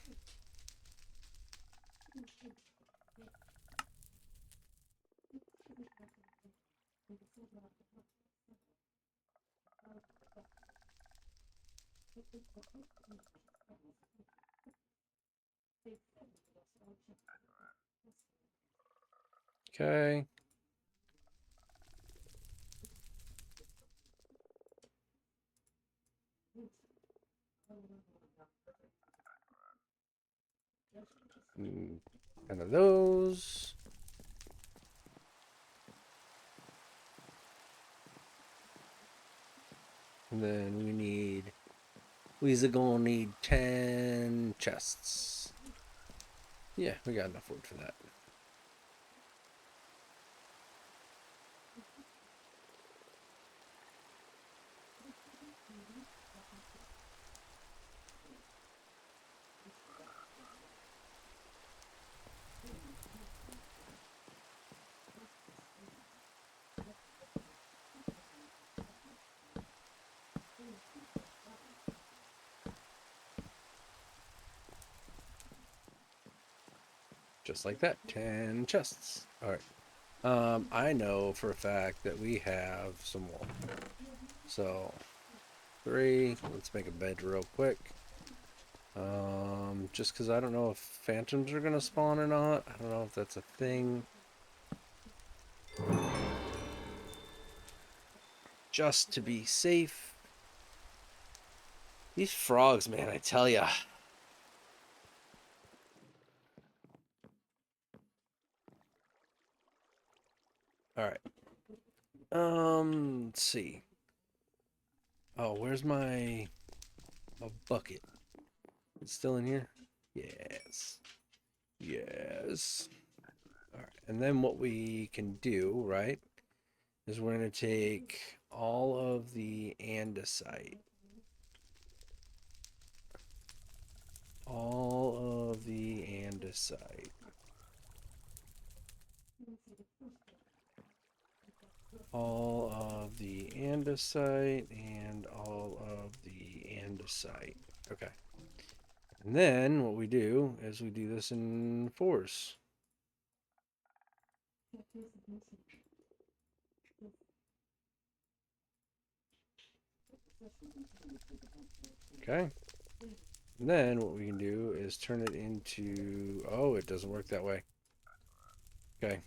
Okay. Mm, 10 of those. And then we're gonna need 10 chests. Yeah, we got enough wood for that. Just like that, 10 chests. All right. I know for a fact that we have some wool. So 3. Let's make a bed real quick. Just because I don't know if phantoms are gonna spawn or not. I don't know if that's a thing. Just to be safe. These frogs, man, I tell ya. All right. Let's see. Oh, where's my bucket? It's still in here? Yes. Yes. All right. And then what we can do, right, is we're going to take all of the andesite. All of the andesite. All of the andesite and all of the andesite. Okay. And then what we do is we do this in 4s. Okay. And then what we can do is turn it into... Oh, it doesn't work that way. Okay.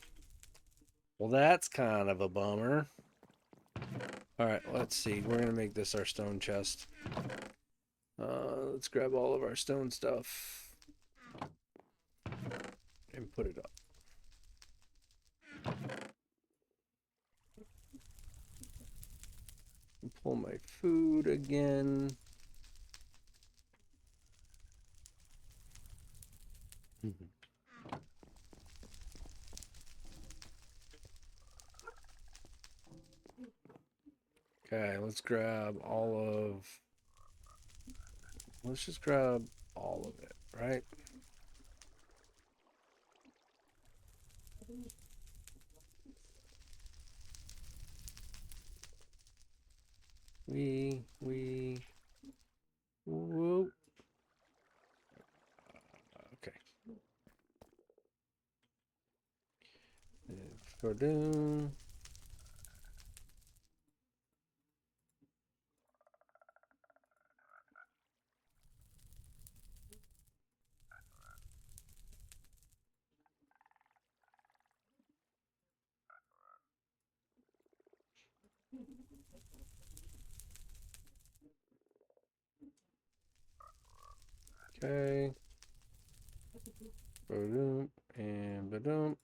Well, that's kind of a bummer. All right, let's see. We're going to make this our stone chest. Let's grab all of our stone stuff and put it up. And pull my food again. Okay, let's grab all of... Let's just grab all of it, right? Whoop. Okay. Go down. Okay. Ba-doom and ba-doom.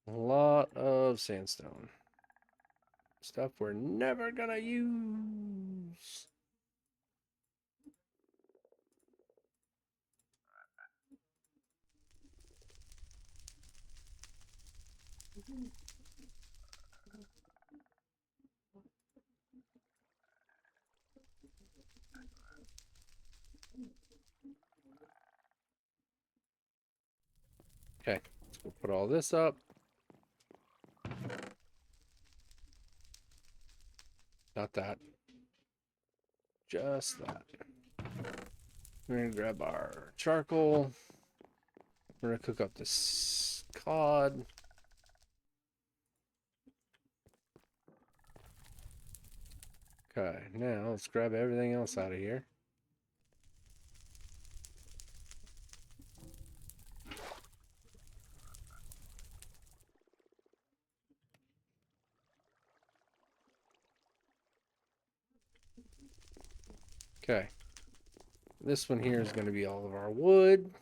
A lot of sandstone. Stuff we're never gonna use. Okay, we'll put all this up. Not that. Just that. We're gonna grab our charcoal. We're gonna cook up this cod. Okay, now let's grab everything else out of here. Okay. This one here is going to be all of our wood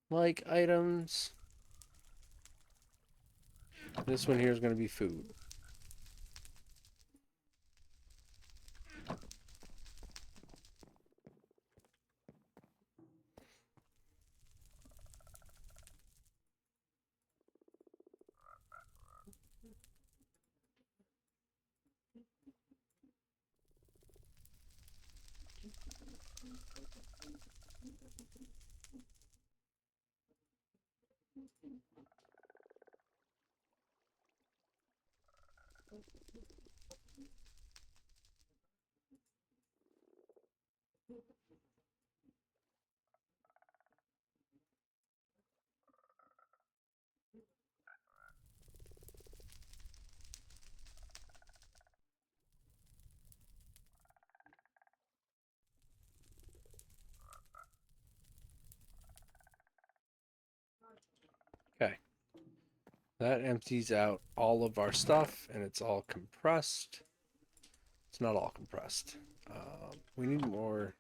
like items. This one here is going to be food. Okay. That empties out all of our stuff and it's all compressed. It's not all compressed. We need more.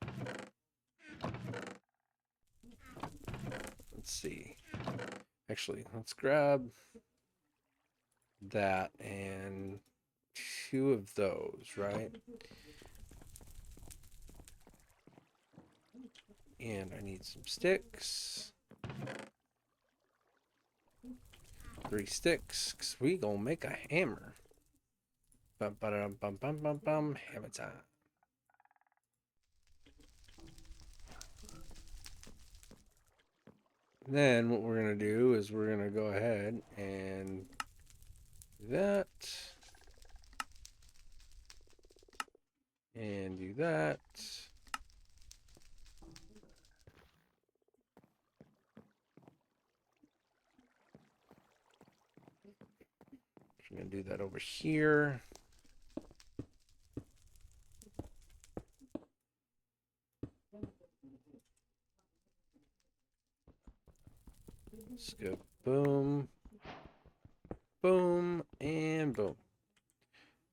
Let's see. Actually, let's grab that and 2 of those, right? And I need some sticks. 3 sticks, because we gonna make a hammer. Bum, ba-dum, bum, bum, bum, bum. Hammer time. Then what we're gonna do is we're gonna go ahead and do that. And do that. I'm gonna do that over here. Let's go boom, boom, and boom.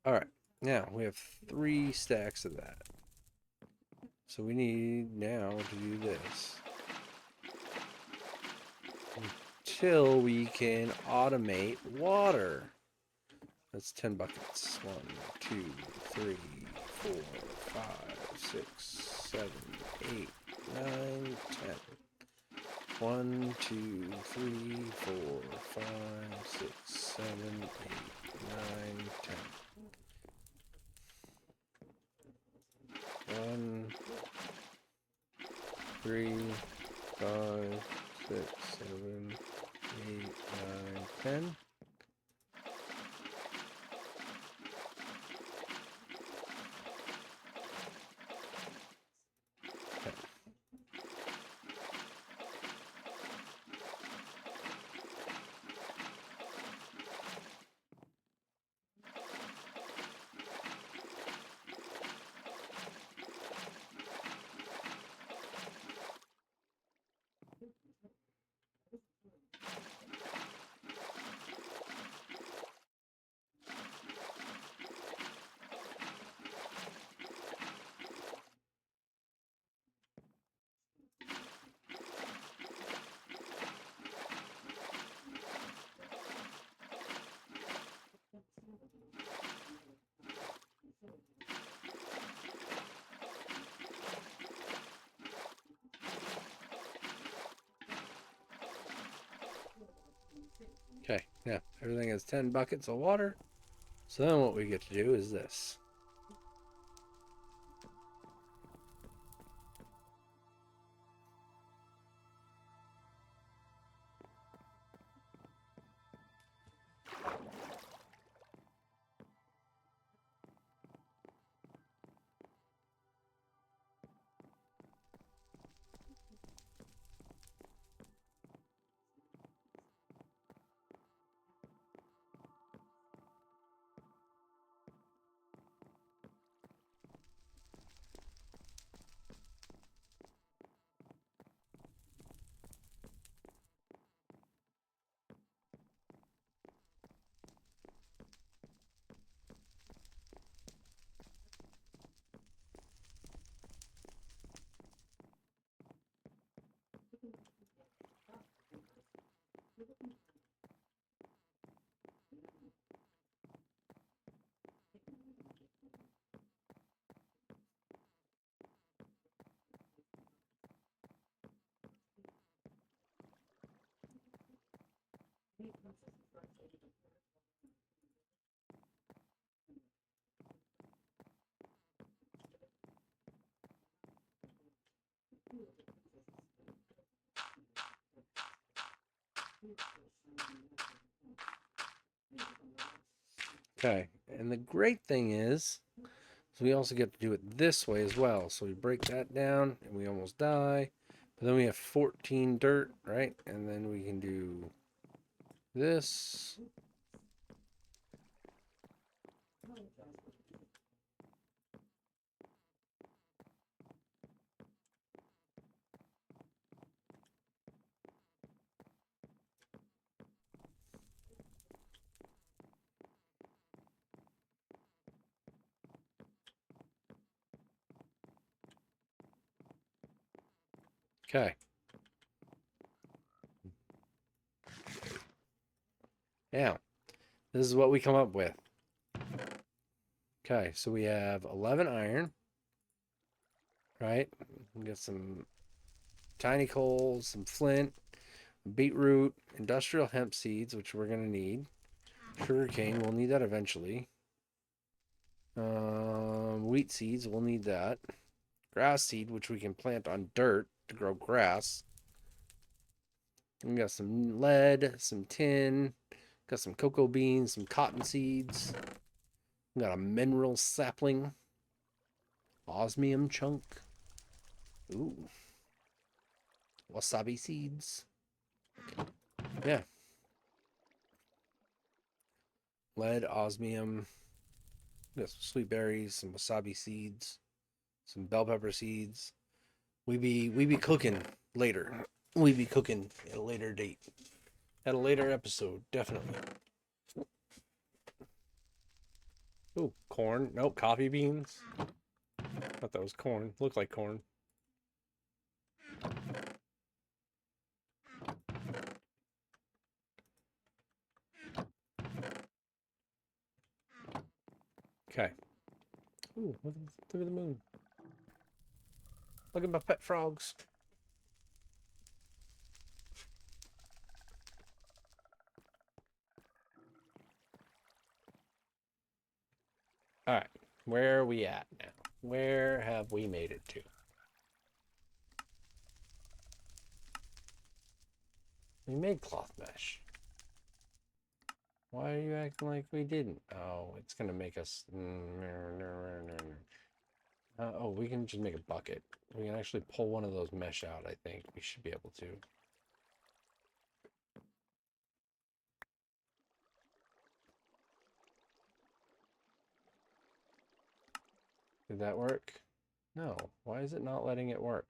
All right, now we have 3 stacks of that. So we need now to do this until we can automate water. That's 10 buckets. 1, 2, 3, 4, 5, 6, 7, 8, 9, 10. 1, 2, 3, 4, 5, 6, 7, 8, 9, 10. 1, 3, 5, 6, 7, 8, 9, 10. Yeah, everything has 10 buckets of water. So then what we get to do is this. Okay, and the great thing is we also get to do it this way as well. So we break that down and we almost die. But then we have 14 dirt, right? And then we can do this. Okay. Now, this is what we come up with. Okay, so we have 11 iron, right? We got some tiny coals, some flint, beetroot, industrial hemp seeds, which we're going to need. Sugarcane, we'll need that eventually. Wheat seeds, we'll need that. Grass seed, which we can plant on dirt to grow grass. We got some lead, some tin, got some cocoa beans, some cotton seeds. We got a mineral sapling, osmium chunk. Ooh, wasabi seeds. Yeah, lead, osmium. We got some sweet berries, some wasabi seeds, some bell pepper seeds. We be cooking later. We be cooking at a later date, at a later episode, definitely. Ooh, corn. Nope, coffee beans. Thought that was corn. Looked like corn. Okay. Ooh, look at the moon. Look at my pet frogs. All right, where are we at now? Where have we made it to? We made cloth mesh. Why are you acting like we didn't? Oh, it's gonna make us. Oh, we can just make a bucket. We can actually pull one of those mesh out. I think we should be able to. Did that work? No. Why is it not letting it work?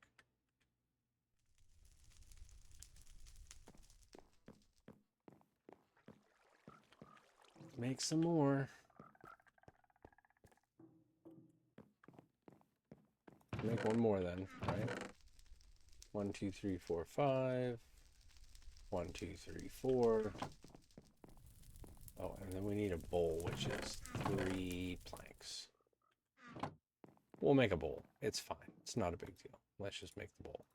Make some more. Make one more then, right? 1, 2, 3, 4, 5. 1, 2, 3, 4. Oh, and then we need a bowl, which is 3 planks. We'll make a bowl. It's fine. It's not a big deal. Let's just make the bowl.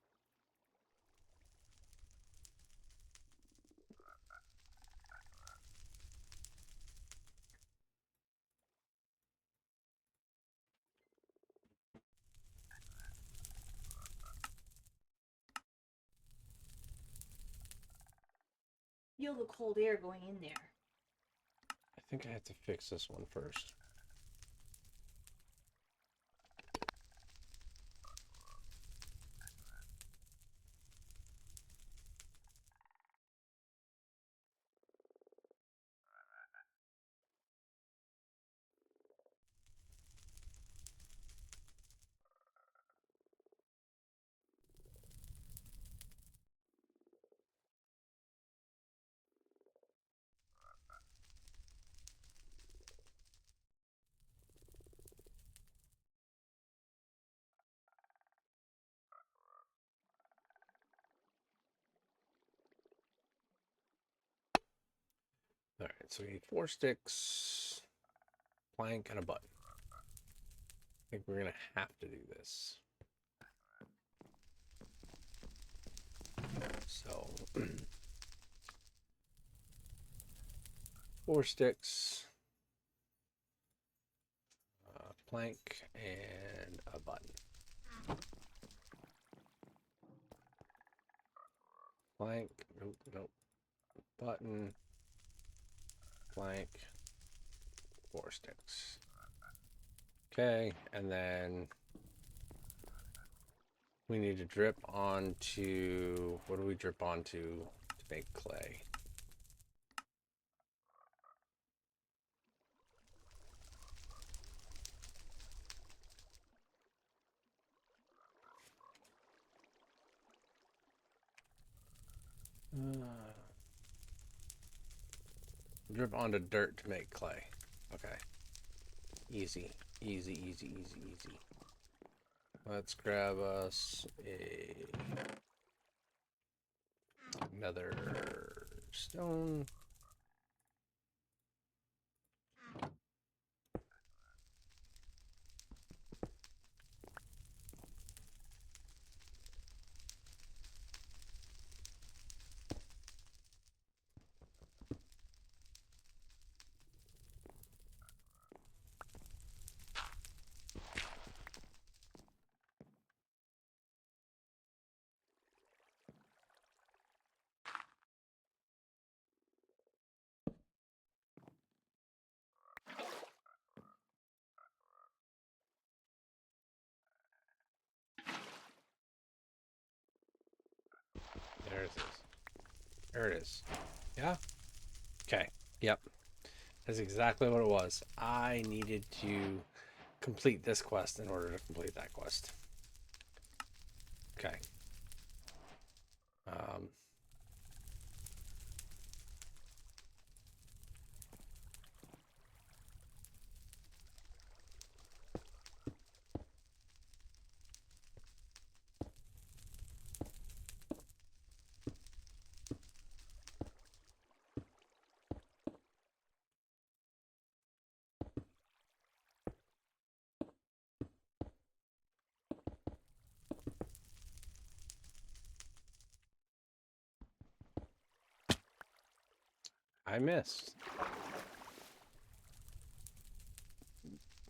feel the cold air going in there.
I think I have to fix this one first. All right, so we need 4 sticks, plank, and a button. I think we're gonna have to do this. So 4 sticks, plank, and a button. Plank, nope, nope. Button, plank, 4 sticks. Okay, and then we need to drip onto, what do we drip onto to make clay? Drip onto dirt to make clay. Okay. Easy, easy, easy, easy, easy. Let's grab us another stone. There it is. There it is. Yeah? Okay. Yep. That's exactly what it was. I needed to complete this quest in order to complete that quest. Okay. Um, I missed.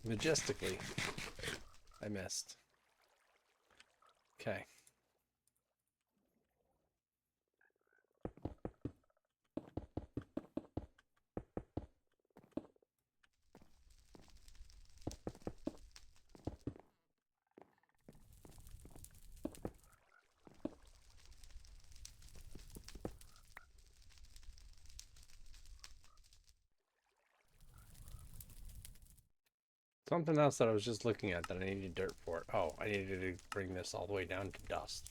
Majestically. I missed. Okay. Something else that I was just looking at that I needed dirt for. Oh, I needed to bring this all the way down to dust.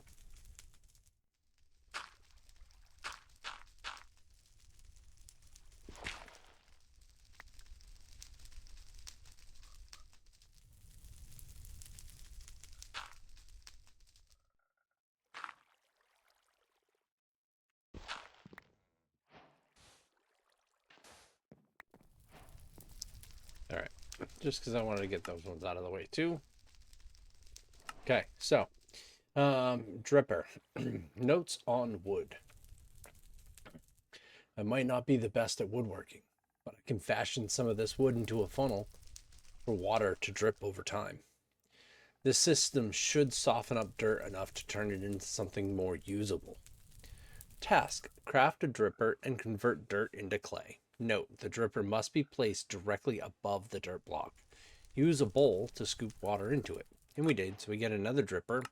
All right. Just because I wanted to get those ones out of the way too. Okay, so dripper. Notes on wood. I might not be the best at woodworking, but I can fashion some of this wood into a funnel for water to drip over time. This system should soften up dirt enough to turn it into something more usable. Task: craft a dripper and convert dirt into clay. Note: the dripper must be placed directly above the dirt block. Use a bowl to scoop water into it. And we did, so we get another dripper,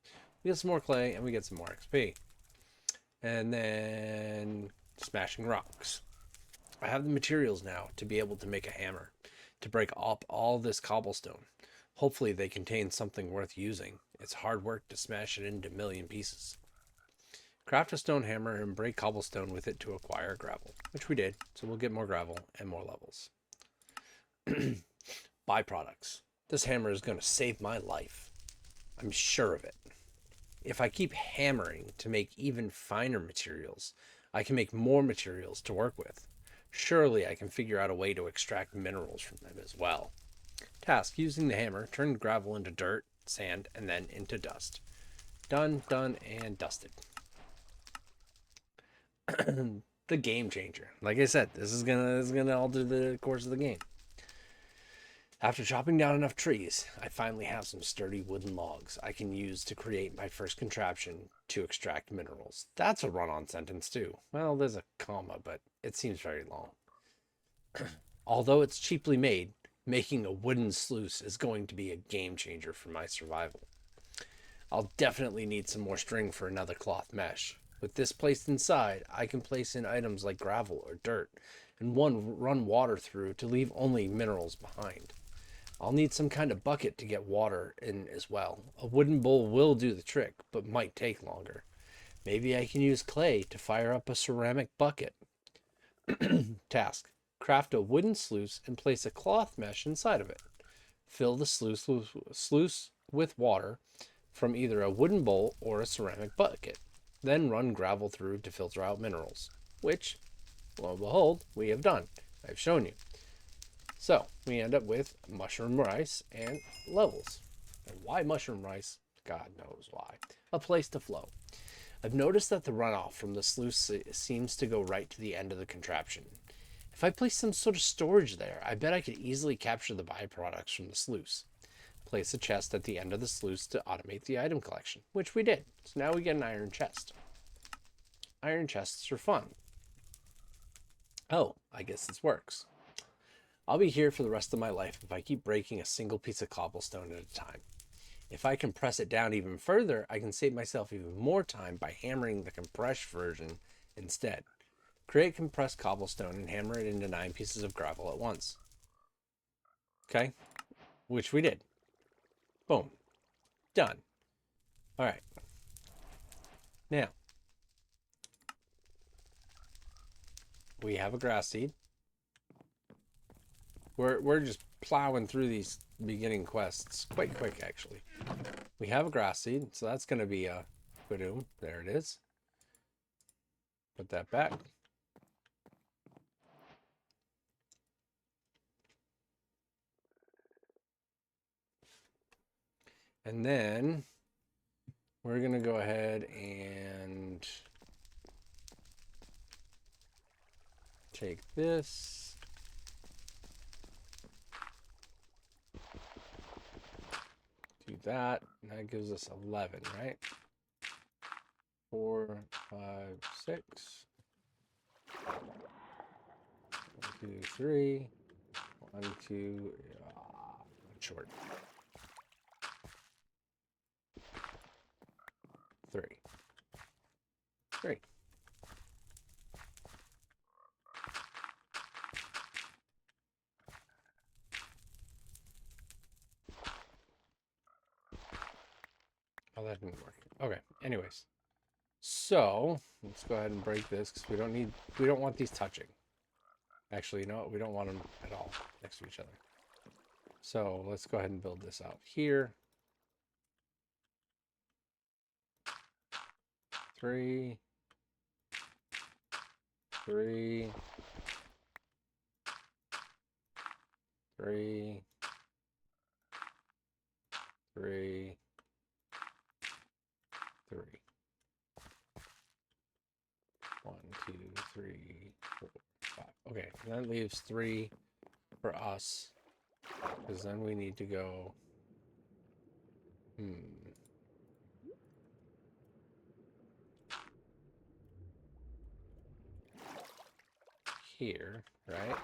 we get some more clay, and we get some more XP. And then smashing rocks. I have the materials now to be able to make a hammer, to break up all this cobblestone. Hopefully they contain something worth using. It's hard work to smash it into a million pieces. Craft a stone hammer and break cobblestone with it to acquire gravel, which we did, so we'll get more gravel and more levels. Byproducts. This hammer is going to save my life. I'm sure of it. If I keep hammering to make even finer materials, I can make more materials to work with. Surely I can figure out a way to extract minerals from them as well. Task: using the hammer, turn gravel into dirt, sand, and then into dust. Done, and dusted. The game changer. Like I said, this is gonna alter the course of the game. After chopping down enough trees, I finally have some sturdy wooden logs I can use to create my first contraption to extract minerals. That's a run-on sentence too. Well, there's a comma, but it seems very long. Although it's cheaply made, making a wooden sluice is going to be a game changer for my survival. I'll definitely need some more string for another cloth mesh. With this placed inside, I can place in items like gravel or dirt, and run water through to leave only minerals behind. I'll need some kind of bucket to get water in as well. A wooden bowl will do the trick, but might take longer. Maybe I can use clay to fire up a ceramic bucket. Task: craft a wooden sluice and place a cloth mesh inside of it. Fill the sluice with water from either a wooden bowl or a ceramic bucket. Then run gravel through to filter out minerals, which, lo and behold, we have done. I've shown you. So we end up with mushroom rice and levels. And why mushroom rice? God knows why. A place to flow. I've noticed that the runoff from the sluice seems to go right to the end of the contraption. If I place some sort of storage there, I bet I could easily capture the byproducts from the sluice. Place a chest at the end of the sluice to automate the item collection, which we did. So now we get an iron chest. Iron chests are fun. Oh, I guess this works. I'll be here for the rest of my life if I keep breaking a single piece of cobblestone at a time. If I compress it down even further, I can save myself even more time by hammering the compressed version instead. Create compressed cobblestone and hammer it into 9 pieces of gravel at once. Okay, which we did. Boom. Done. All right. Now, we have a grass seed. We're just plowing through these beginning quests quite quick, actually. We have a grass seed, so that's going to be a boom. There it is. Put that back. And then we're going to go ahead and take this. Do that. And that gives us 11, right? 4, 5, 6. 1, 2, 3. 1, 2. Short. 3. 3. Oh, that didn't work. Okay. Anyways, so let's go ahead and break this because we don't want these touching. Actually, you know what? We don't want them at all next to each other. So let's go ahead and build this out here. 3, 3, 3, 3, 3. 1, 2, 3, 4, 5. Okay, that leaves 3 for us, because then we need to go. here, right?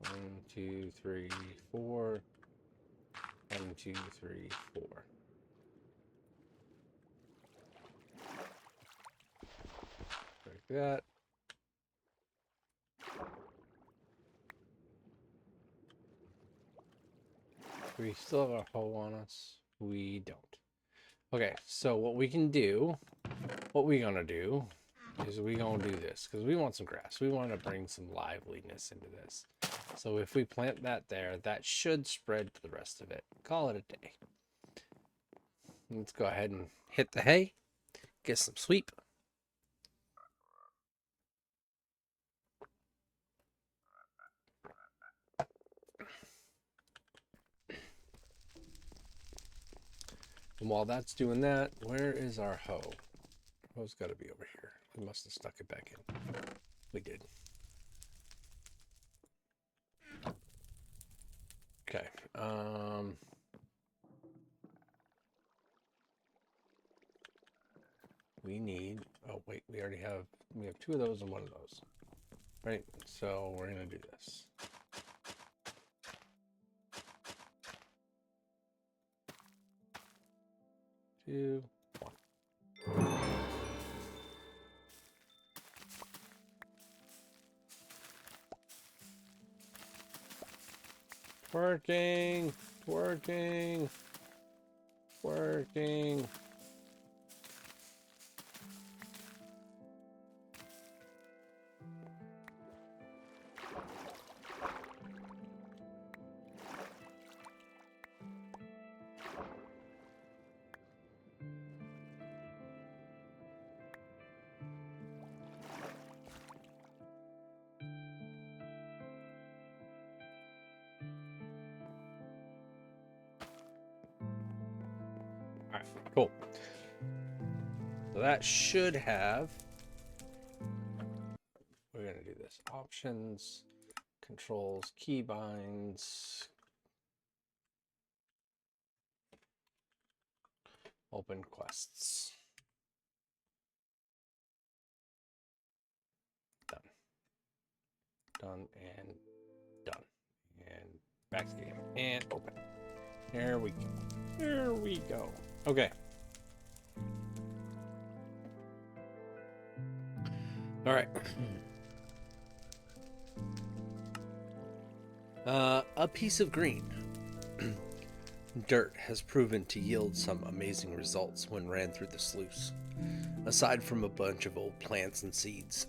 1, 2, 3, 4. 1, 2, 3, 4. Like that. We still have a hoe on us. We don't. Okay, so what we're gonna do is we gonna do this because we want some grass. We want to bring some liveliness into this. So if we plant that there, that should spread to the rest of it. Call it a day. Let's go ahead and hit the hay, get some sweep. And while that's doing that, where is our hoe? Hoe's got to be over here. We must have stuck it back in. We did. Okay. We need. Oh wait, we have 2 of those and 1 of those. Right. So we're gonna do this. Two, 1. Working, working, working. All right, cool. So that should have. We're gonna do this. Options, controls, keybinds, open quests. Done. Done and done. And back to the game. And open. There we go. There we go. Okay. All right. A piece of green. Dirt has proven to yield some amazing results when ran through the sluice. Aside from a bunch of old plants and seeds,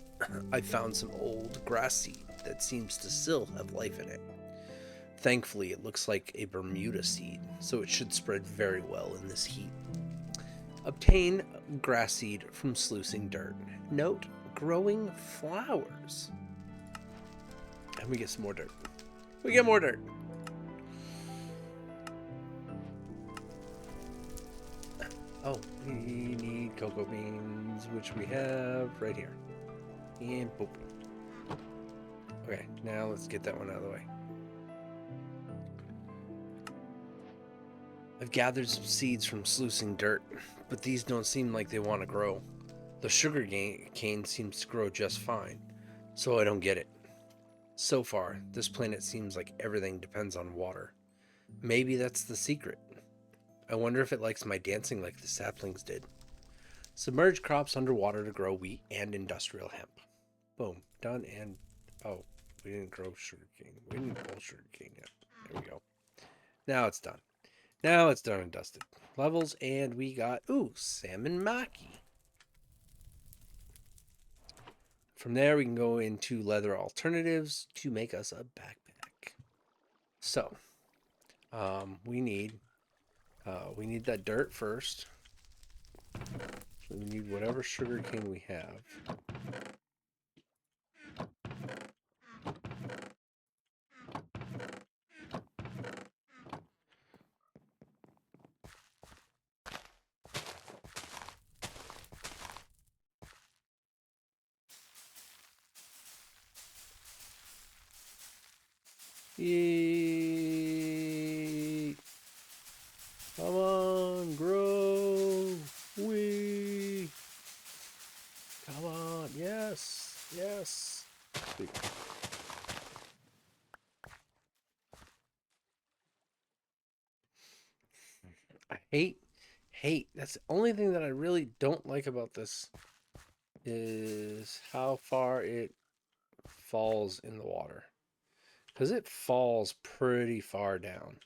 I found some old grass seed that seems to still have life in it. Thankfully, it looks like a Bermuda seed, so it should spread very well in this heat. Obtain grass seed from sluicing dirt. Note, growing flowers. And we get some more dirt. We get more dirt. Oh, we need cocoa beans, which we have right here. And boop. Okay, now let's get that one out of the way. I've gathered some seeds from sluicing dirt, but these don't seem like they want to grow. The sugar cane seems to grow just fine, so I don't get it. So far, this planet seems like everything depends on water. Maybe that's the secret. I wonder if it likes my dancing like the saplings did. Submerge crops underwater to grow wheat and industrial hemp. Boom. Done and... Oh, we didn't grow sugarcane. We didn't pull sugarcane yet. There we go. Now it's done. Now it's done and dusted. Levels, and we got... Ooh, salmon maki. From there, we can go into leather alternatives to make us a backpack. So, we need that dirt first. So we need whatever sugar cane we have. Yay! Come on, grow! Wee! Come on, yes, yes. Sweet. I hate. That's the only thing that I really don't like about this is how far it falls in the water. Because it falls pretty far down.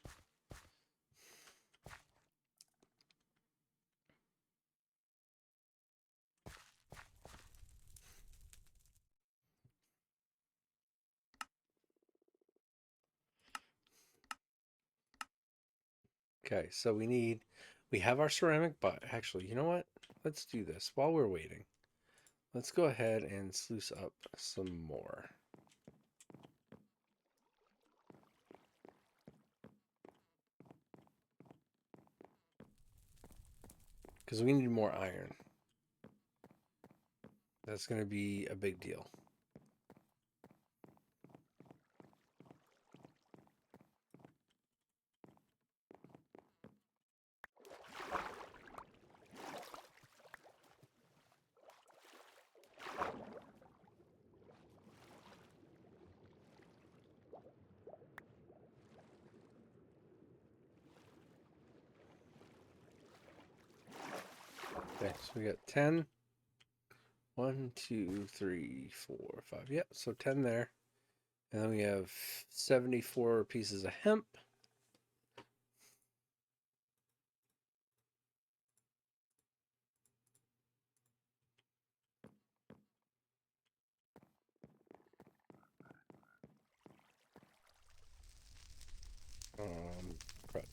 Okay, so we have our ceramic butt. Actually, you know what? Let's do this while we're waiting. Let's go ahead and sluice up some more. Because we need more iron. That's going to be a big deal. Okay, so we got 10. 1, 2, 3, 4, 5. Yep, so 10 there. And then we have 74 pieces of hemp. Crud.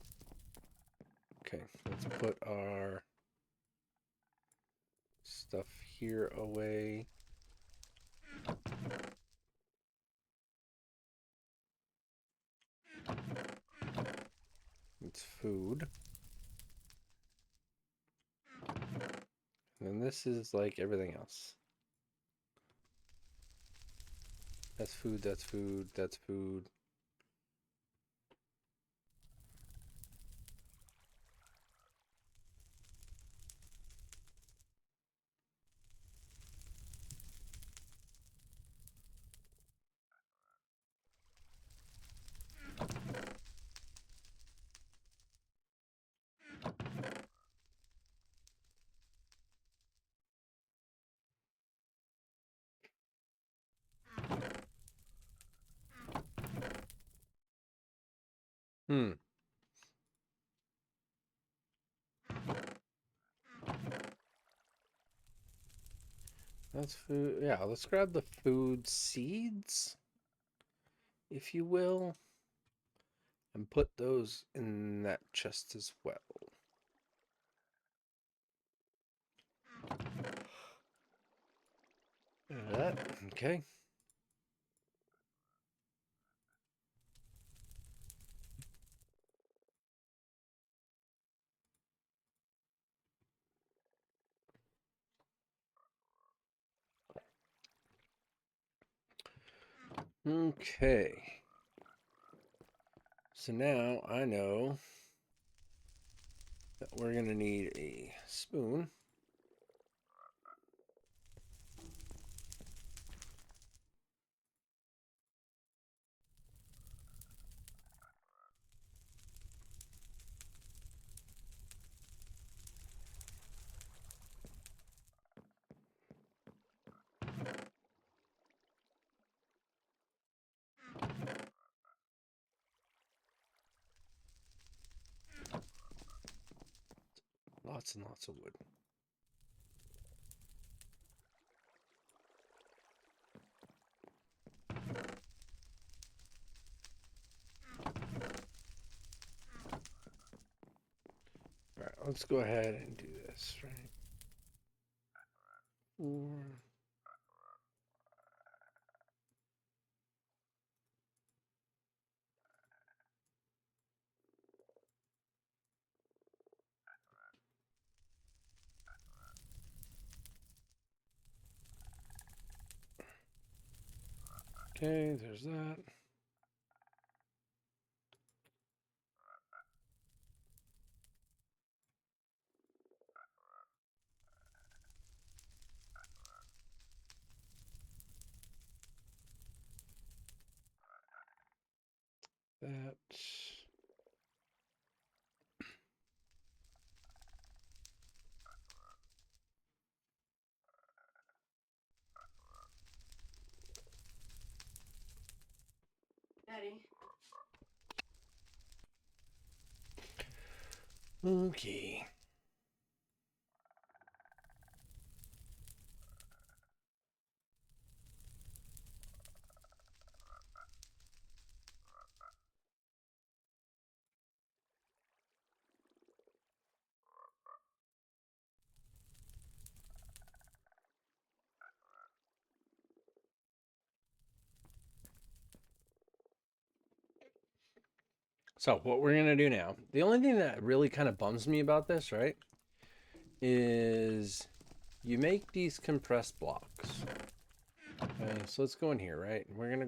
Okay, let's put our stuff here away. It's food. And then this is like everything else. That's food, that's food, that's food. Hmm. That's food. Yeah, let's grab the food seeds, if you will, and put those in that chest as well. That, okay. Okay. So now I know that we're going to need a spoon. Lots and lots of wood. All right, let's go ahead and do this, right? 4. Okay, there's that. Okay. So what we're gonna do now, the only thing that really kind of bums me about this, right, is you make these compressed blocks. Okay, so let's go in here, right? We're gonna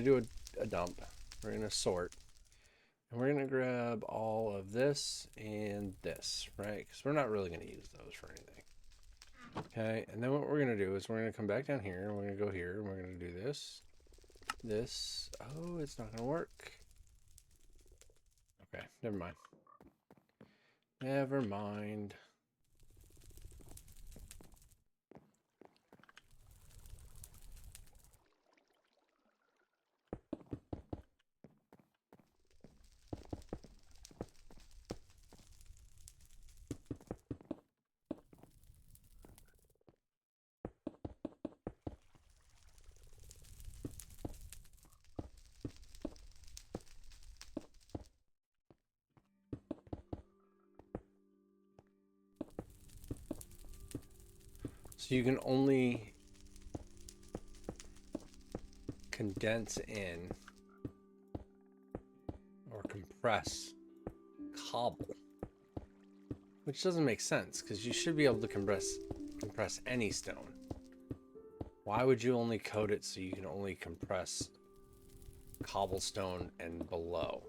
do a dump. We're gonna sort. And we're gonna grab all of this and this, right? Because we're not really gonna use those for anything. Okay, and then what we're gonna do is we're gonna come back down here, and we're gonna go here, and we're gonna do this. This. Oh, it's not gonna work. Okay, never mind. Never mind. So you can only condense in or compress cobble, which doesn't make sense because you should be able to compress any stone. Why would you only coat it so you can only compress cobblestone and below?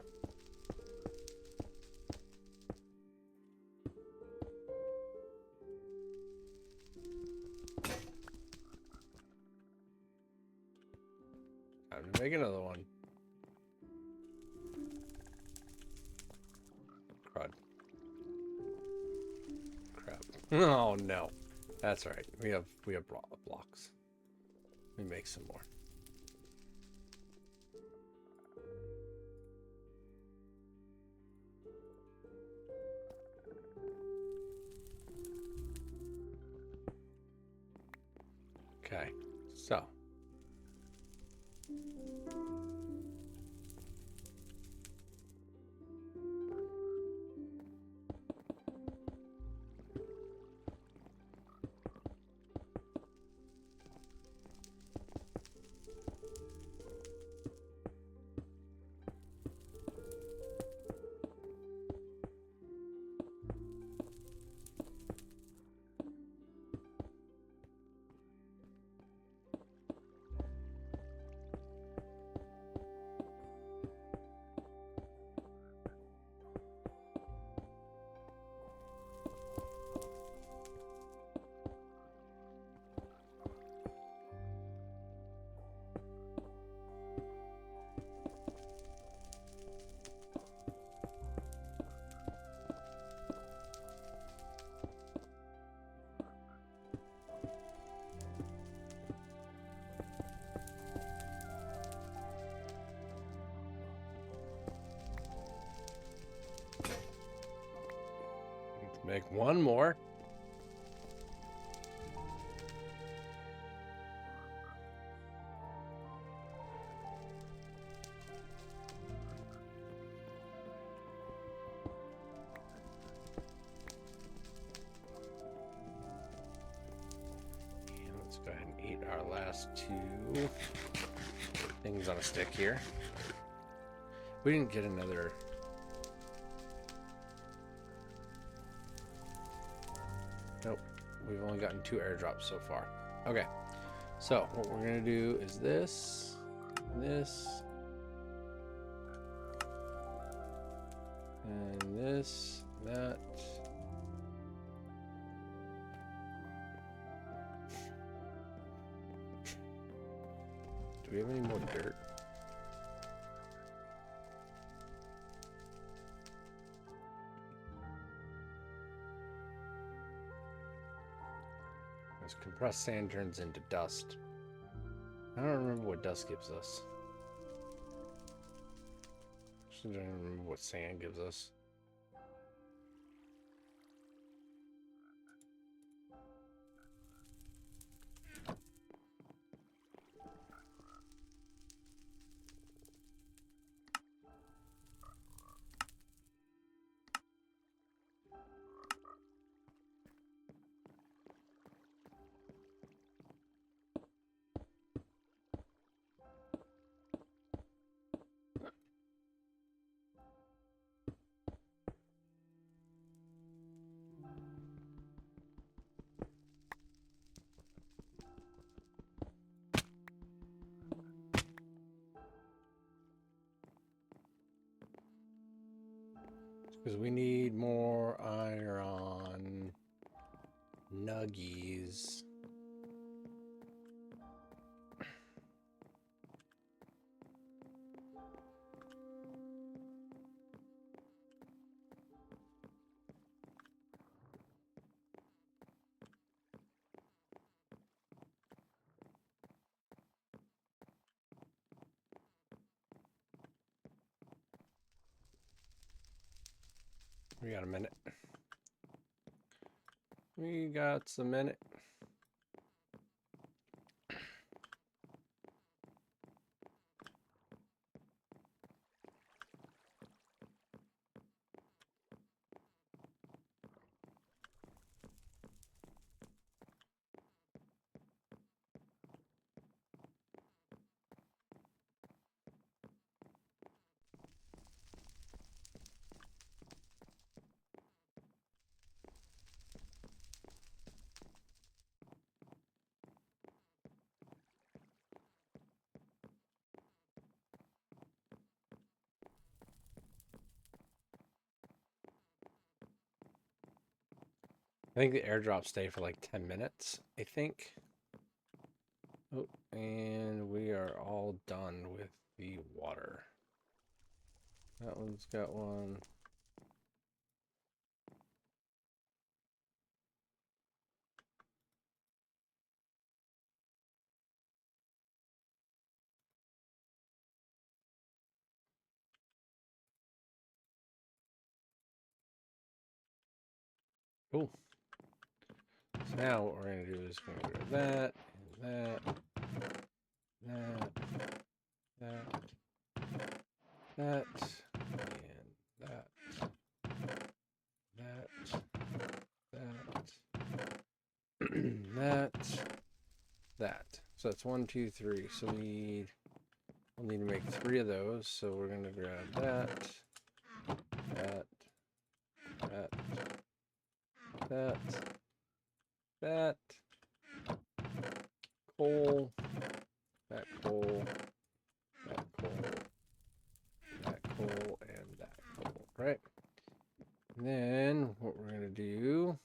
Time to make another one. Crud. Crap. Oh no. That's all right. We have blocks. Let me make some more. Okay. So. Make one more. And let's go ahead and eat our last two things on a stick here. We didn't get another. Nope. We've only gotten 2 airdrops so far. Okay. So what we're gonna do is this, and this, that. Do we have any more dirt? As compressed sand turns into dust. I don't remember what dust gives us. Actually, I don't remember what sand gives us. Because we need more iron nuggies. We got a minute. We got some minute. I think the airdrops stay for like 10 minutes, I think. Oh, and we are all done with the water. That one's got one. Cool. So now what we're going to do is we're going to do that, and that, that, that, and that, that. So that's 1, 2, 3. So we'll need to make 3 of those. So we're going to grab that, coal, that coal, that coal, that coal, and that coal, right? And then what we're going to do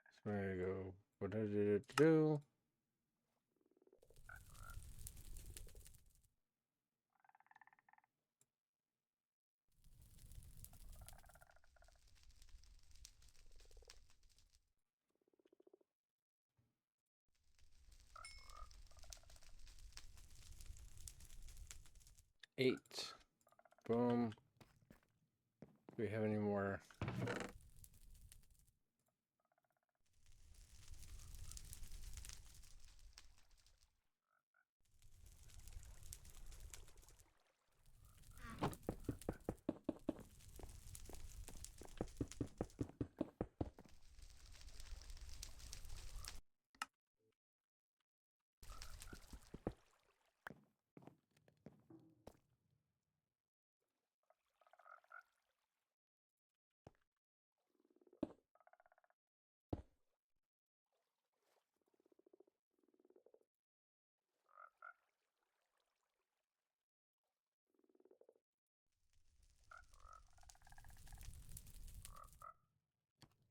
is we're going to go, what did it do? Eight. Boom. Do we have any more?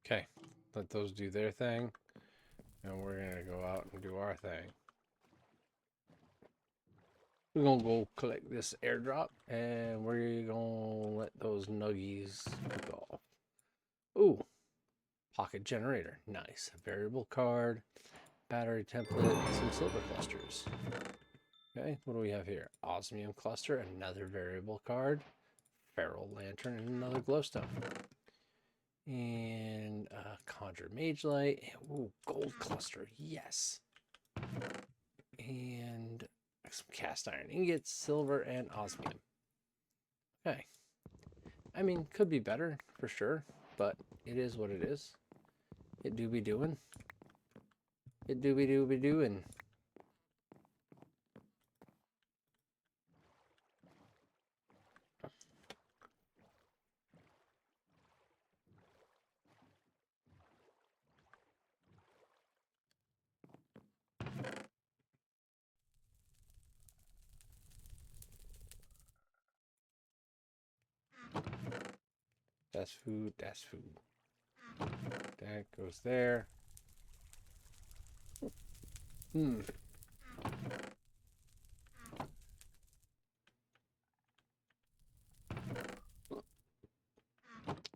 Okay, let those do their thing, and we're gonna go out and do our thing. We're gonna go collect this airdrop, and we're gonna let those nuggies go off. Ooh, pocket generator, nice. Variable card, battery template, some silver clusters. Okay, what do we have here? Osmium cluster, another variable card, feral lantern, and another glowstone. And conjure mage light. Ooh, gold cluster, yes. And some cast iron ingots, silver, and osmium. Okay. I mean, could be better for sure, but it is what it is. It do be doing. It do be doing. That's food. That's food. That goes there. Hmm.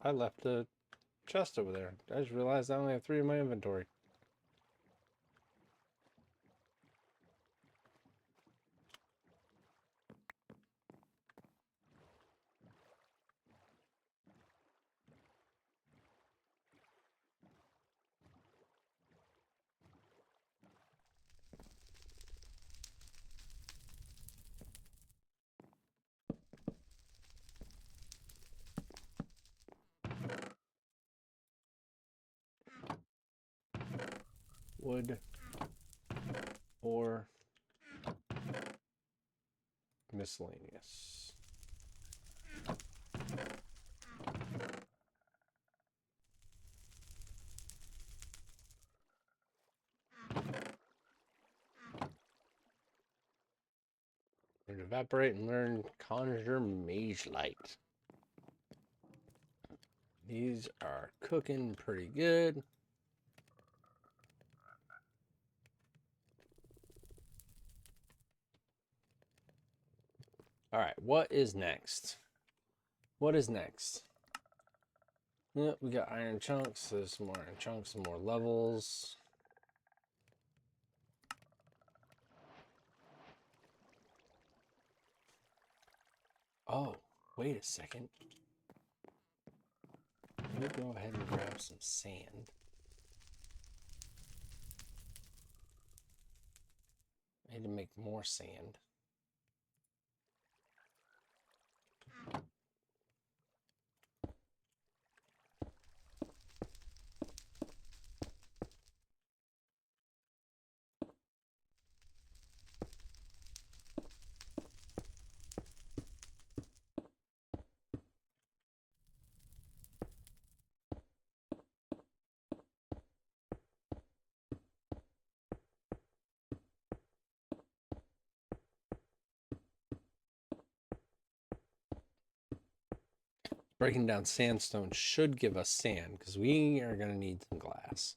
I left a chest over there. I just realized I only have 3 in my inventory. Wood or miscellaneous. Learn evaporate and learn conjure mage light. These are cooking pretty good. All right, what is next? What is next? Yep, we got iron chunks. There's some more iron chunks, some more levels. Oh, wait a second. Let me go ahead and grab some sand. I need to make more sand. Breaking down sandstone should give us sand because we are going to need some glass.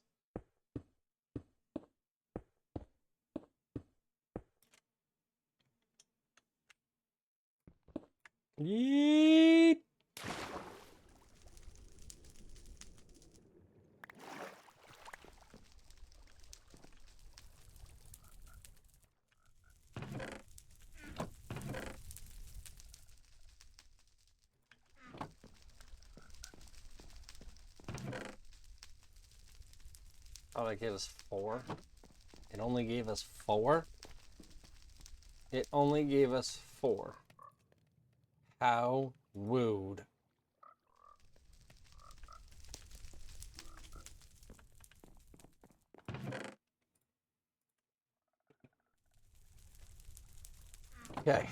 Yeet! Oh, it gave us 4. It only gave us 4? It only gave us 4. How rude. Okay.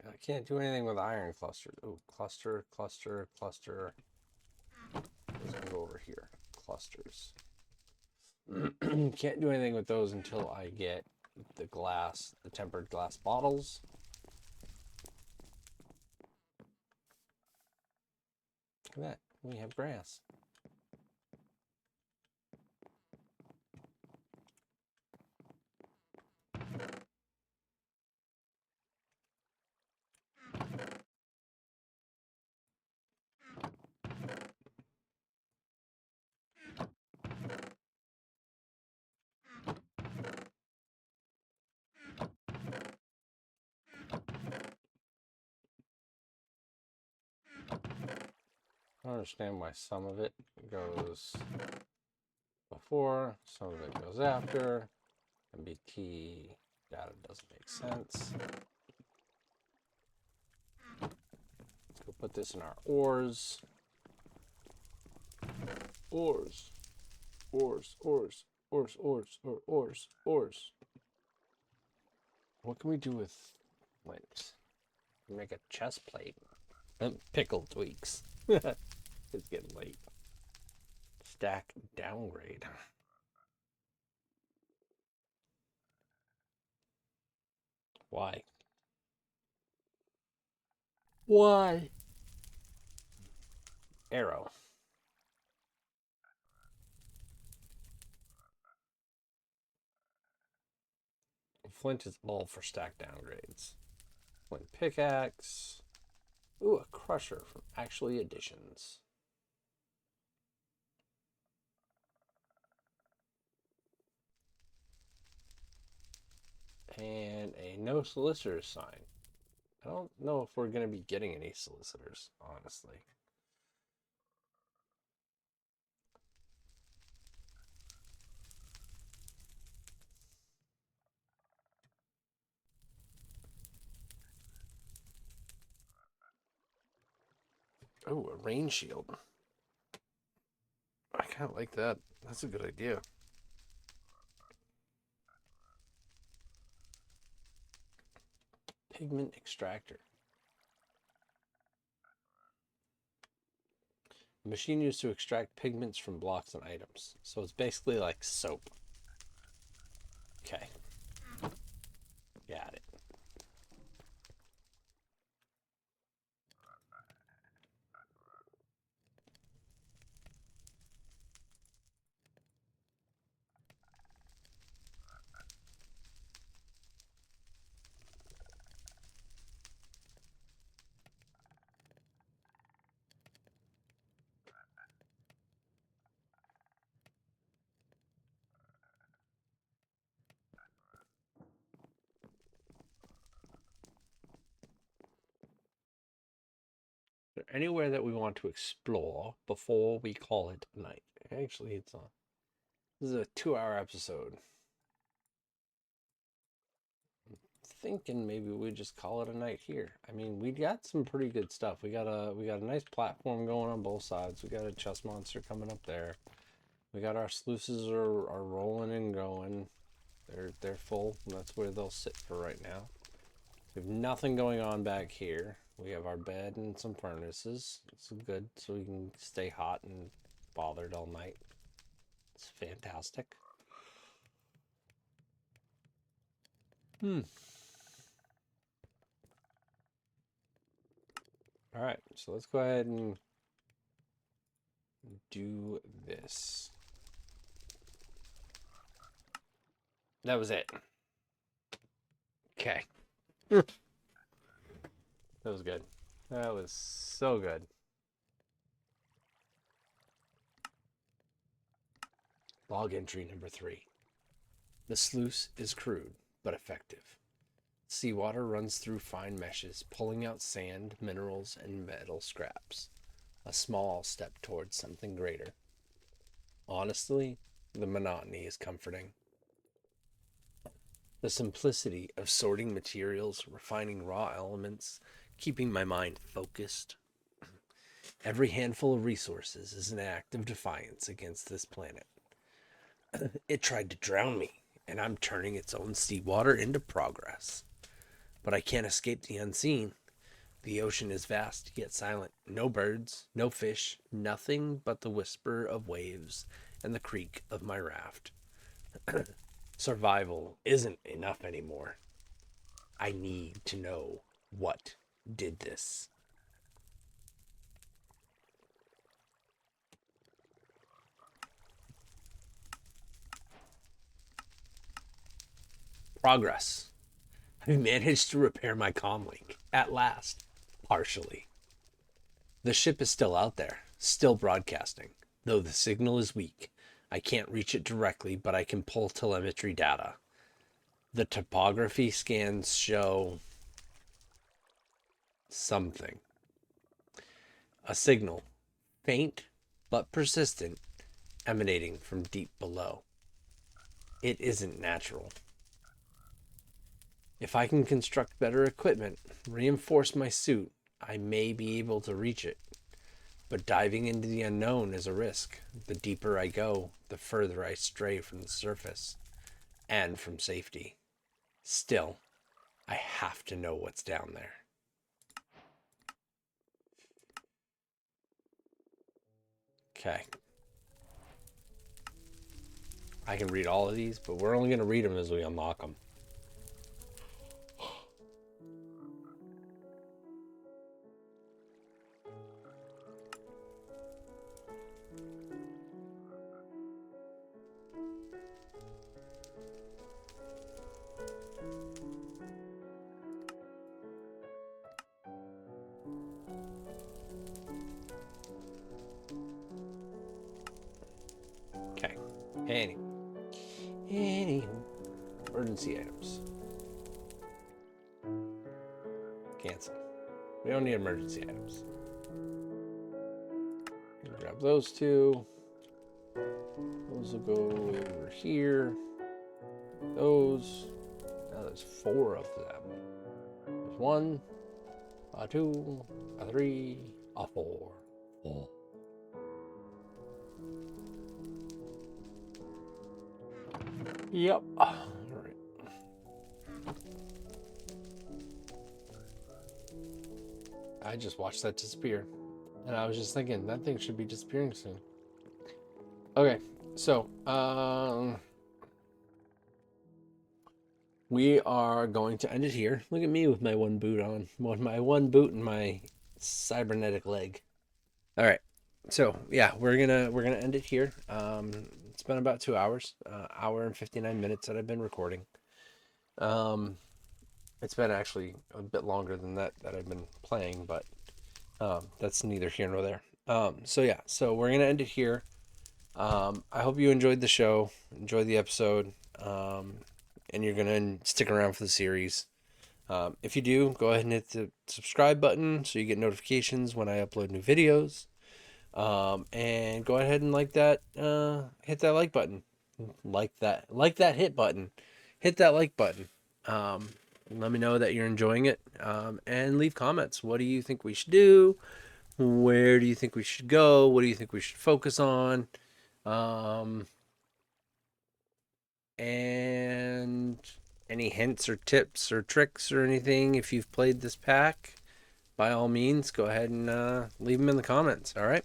I can't do anything with iron cluster. Oh, cluster, cluster, cluster. Let's go over here. Clusters. Can't do anything with those until I get the glass, the tempered glass bottles. Look at that. We have grass. I don't understand why some of it goes before, some of it goes after. MBT data doesn't make sense. Let's go put this in our ores. Ores. Ores, ores, ores, ores, ores, ores. What can we do with flint? Make a chest plate. Pickle tweaks. It's getting late. Stack downgrade. Why? Why? Arrow. Flint is all for stack downgrades. Flint pickaxe. Ooh, a crusher from Actually Additions. And a no solicitors sign. I don't know if we're going to be getting any solicitors, honestly. Oh, a rain shield. I kind of like that. That's a good idea. Pigment extractor. A machine used to extract pigments from blocks and items. So it's basically like soap. Okay. Got it. Is there anywhere that we want to explore before we call it a night? Actually, it's on. This is a 2-hour episode. Thinking maybe we just call it a night here. I mean, we got some pretty good stuff. We got a nice platform going on both sides. We got a chest monster coming up there. We got our sluices are rolling and going. They're full. And that's where they'll sit for right now. We have nothing going on back here. We have our bed and some furnaces. It's good, so we can stay hot and bothered all night. It's fantastic. All right, so let's go ahead and do this. That was it. Okay. That was good. That was so good. Log entry number 3. The sluice is crude, but effective. Seawater runs through fine meshes, pulling out sand, minerals, and metal scraps. A small step towards something greater. Honestly, the monotony is comforting. The simplicity of sorting materials, refining raw elements, keeping my mind focused. Every handful of resources is an act of defiance against this planet. It tried to drown me, and I'm turning its own seawater into progress. But I can't escape the unseen. The ocean is vast, yet silent. No birds, no fish, nothing but the whisper of waves and the creak of my raft. Survival isn't enough anymore. I need to know what did this. Progress. I've managed to repair my comlink. At last. Partially. The ship is still out there, still broadcasting, though the signal is weak. I can't reach it directly, but I can pull telemetry data. The topography scans show something. A signal, faint but persistent, emanating from deep below. It isn't natural. If I can construct better equipment, reinforce my suit, I may be able to reach it. But diving into the unknown is a risk. The deeper I go, the further I stray from the surface and from safety. Still, I have to know what's down there. Okay. I can read all of these, but we're only going to read them as we unlock them. Anywho, emergency items. Cancel. We don't need emergency items. Grab those two. Those will go over here. Those. Now there's 4 of them. There's 1, a 2, a 3, a 4. 4. Yep. All right. I just watched that disappear. And I was just thinking, that thing should be disappearing soon. Okay, so, we are going to end it here. Look at me with my 1 boot on. My 1 boot and my cybernetic leg. All right. So, yeah, we're gonna end it here. It's been about 2 hours, hour and 59 minutes that I've been recording. It's been actually a bit longer than that I've been playing, but that's neither here nor there. So yeah, so we're gonna end it here. I hope you enjoyed the show, enjoyed the episode, and you're gonna stick around for the series. If you do, go ahead and hit the subscribe button so you get notifications when I upload new videos. And go ahead and hit that like button, like that hit button, hit that like button. Let me know that you're enjoying it, and leave comments. What do you think we should do? Where do you think we should go? What do you think we should focus on? And any hints or tips or tricks or anything, if you've played this pack, by all means, go ahead and leave them in the comments. All right.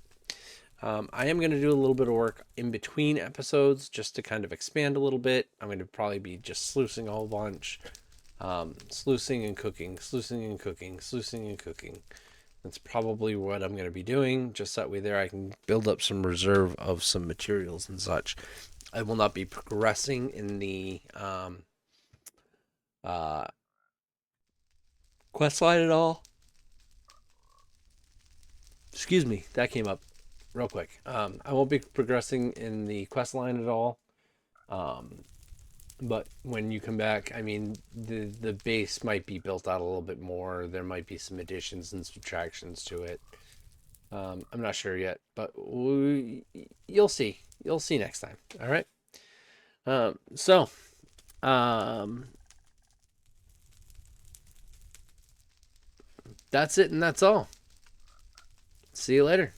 I am going to do a little bit of work in between episodes just to kind of expand a little bit. I'm going to probably be just sluicing a whole bunch. Sluicing and cooking, sluicing and cooking, sluicing and cooking. That's probably what I'm going to be doing. Just that way there I can build up some reserve of some materials and such. I will not be progressing in the quest line at all. Excuse me, that came up real quick. I won't be progressing in the quest line at all. But when you come back, I mean, the base might be built out a little bit more. There might be some additions and subtractions to it. I'm not sure yet, but you'll see. You'll see next time. All right. So, that's it, and that's all. See you later.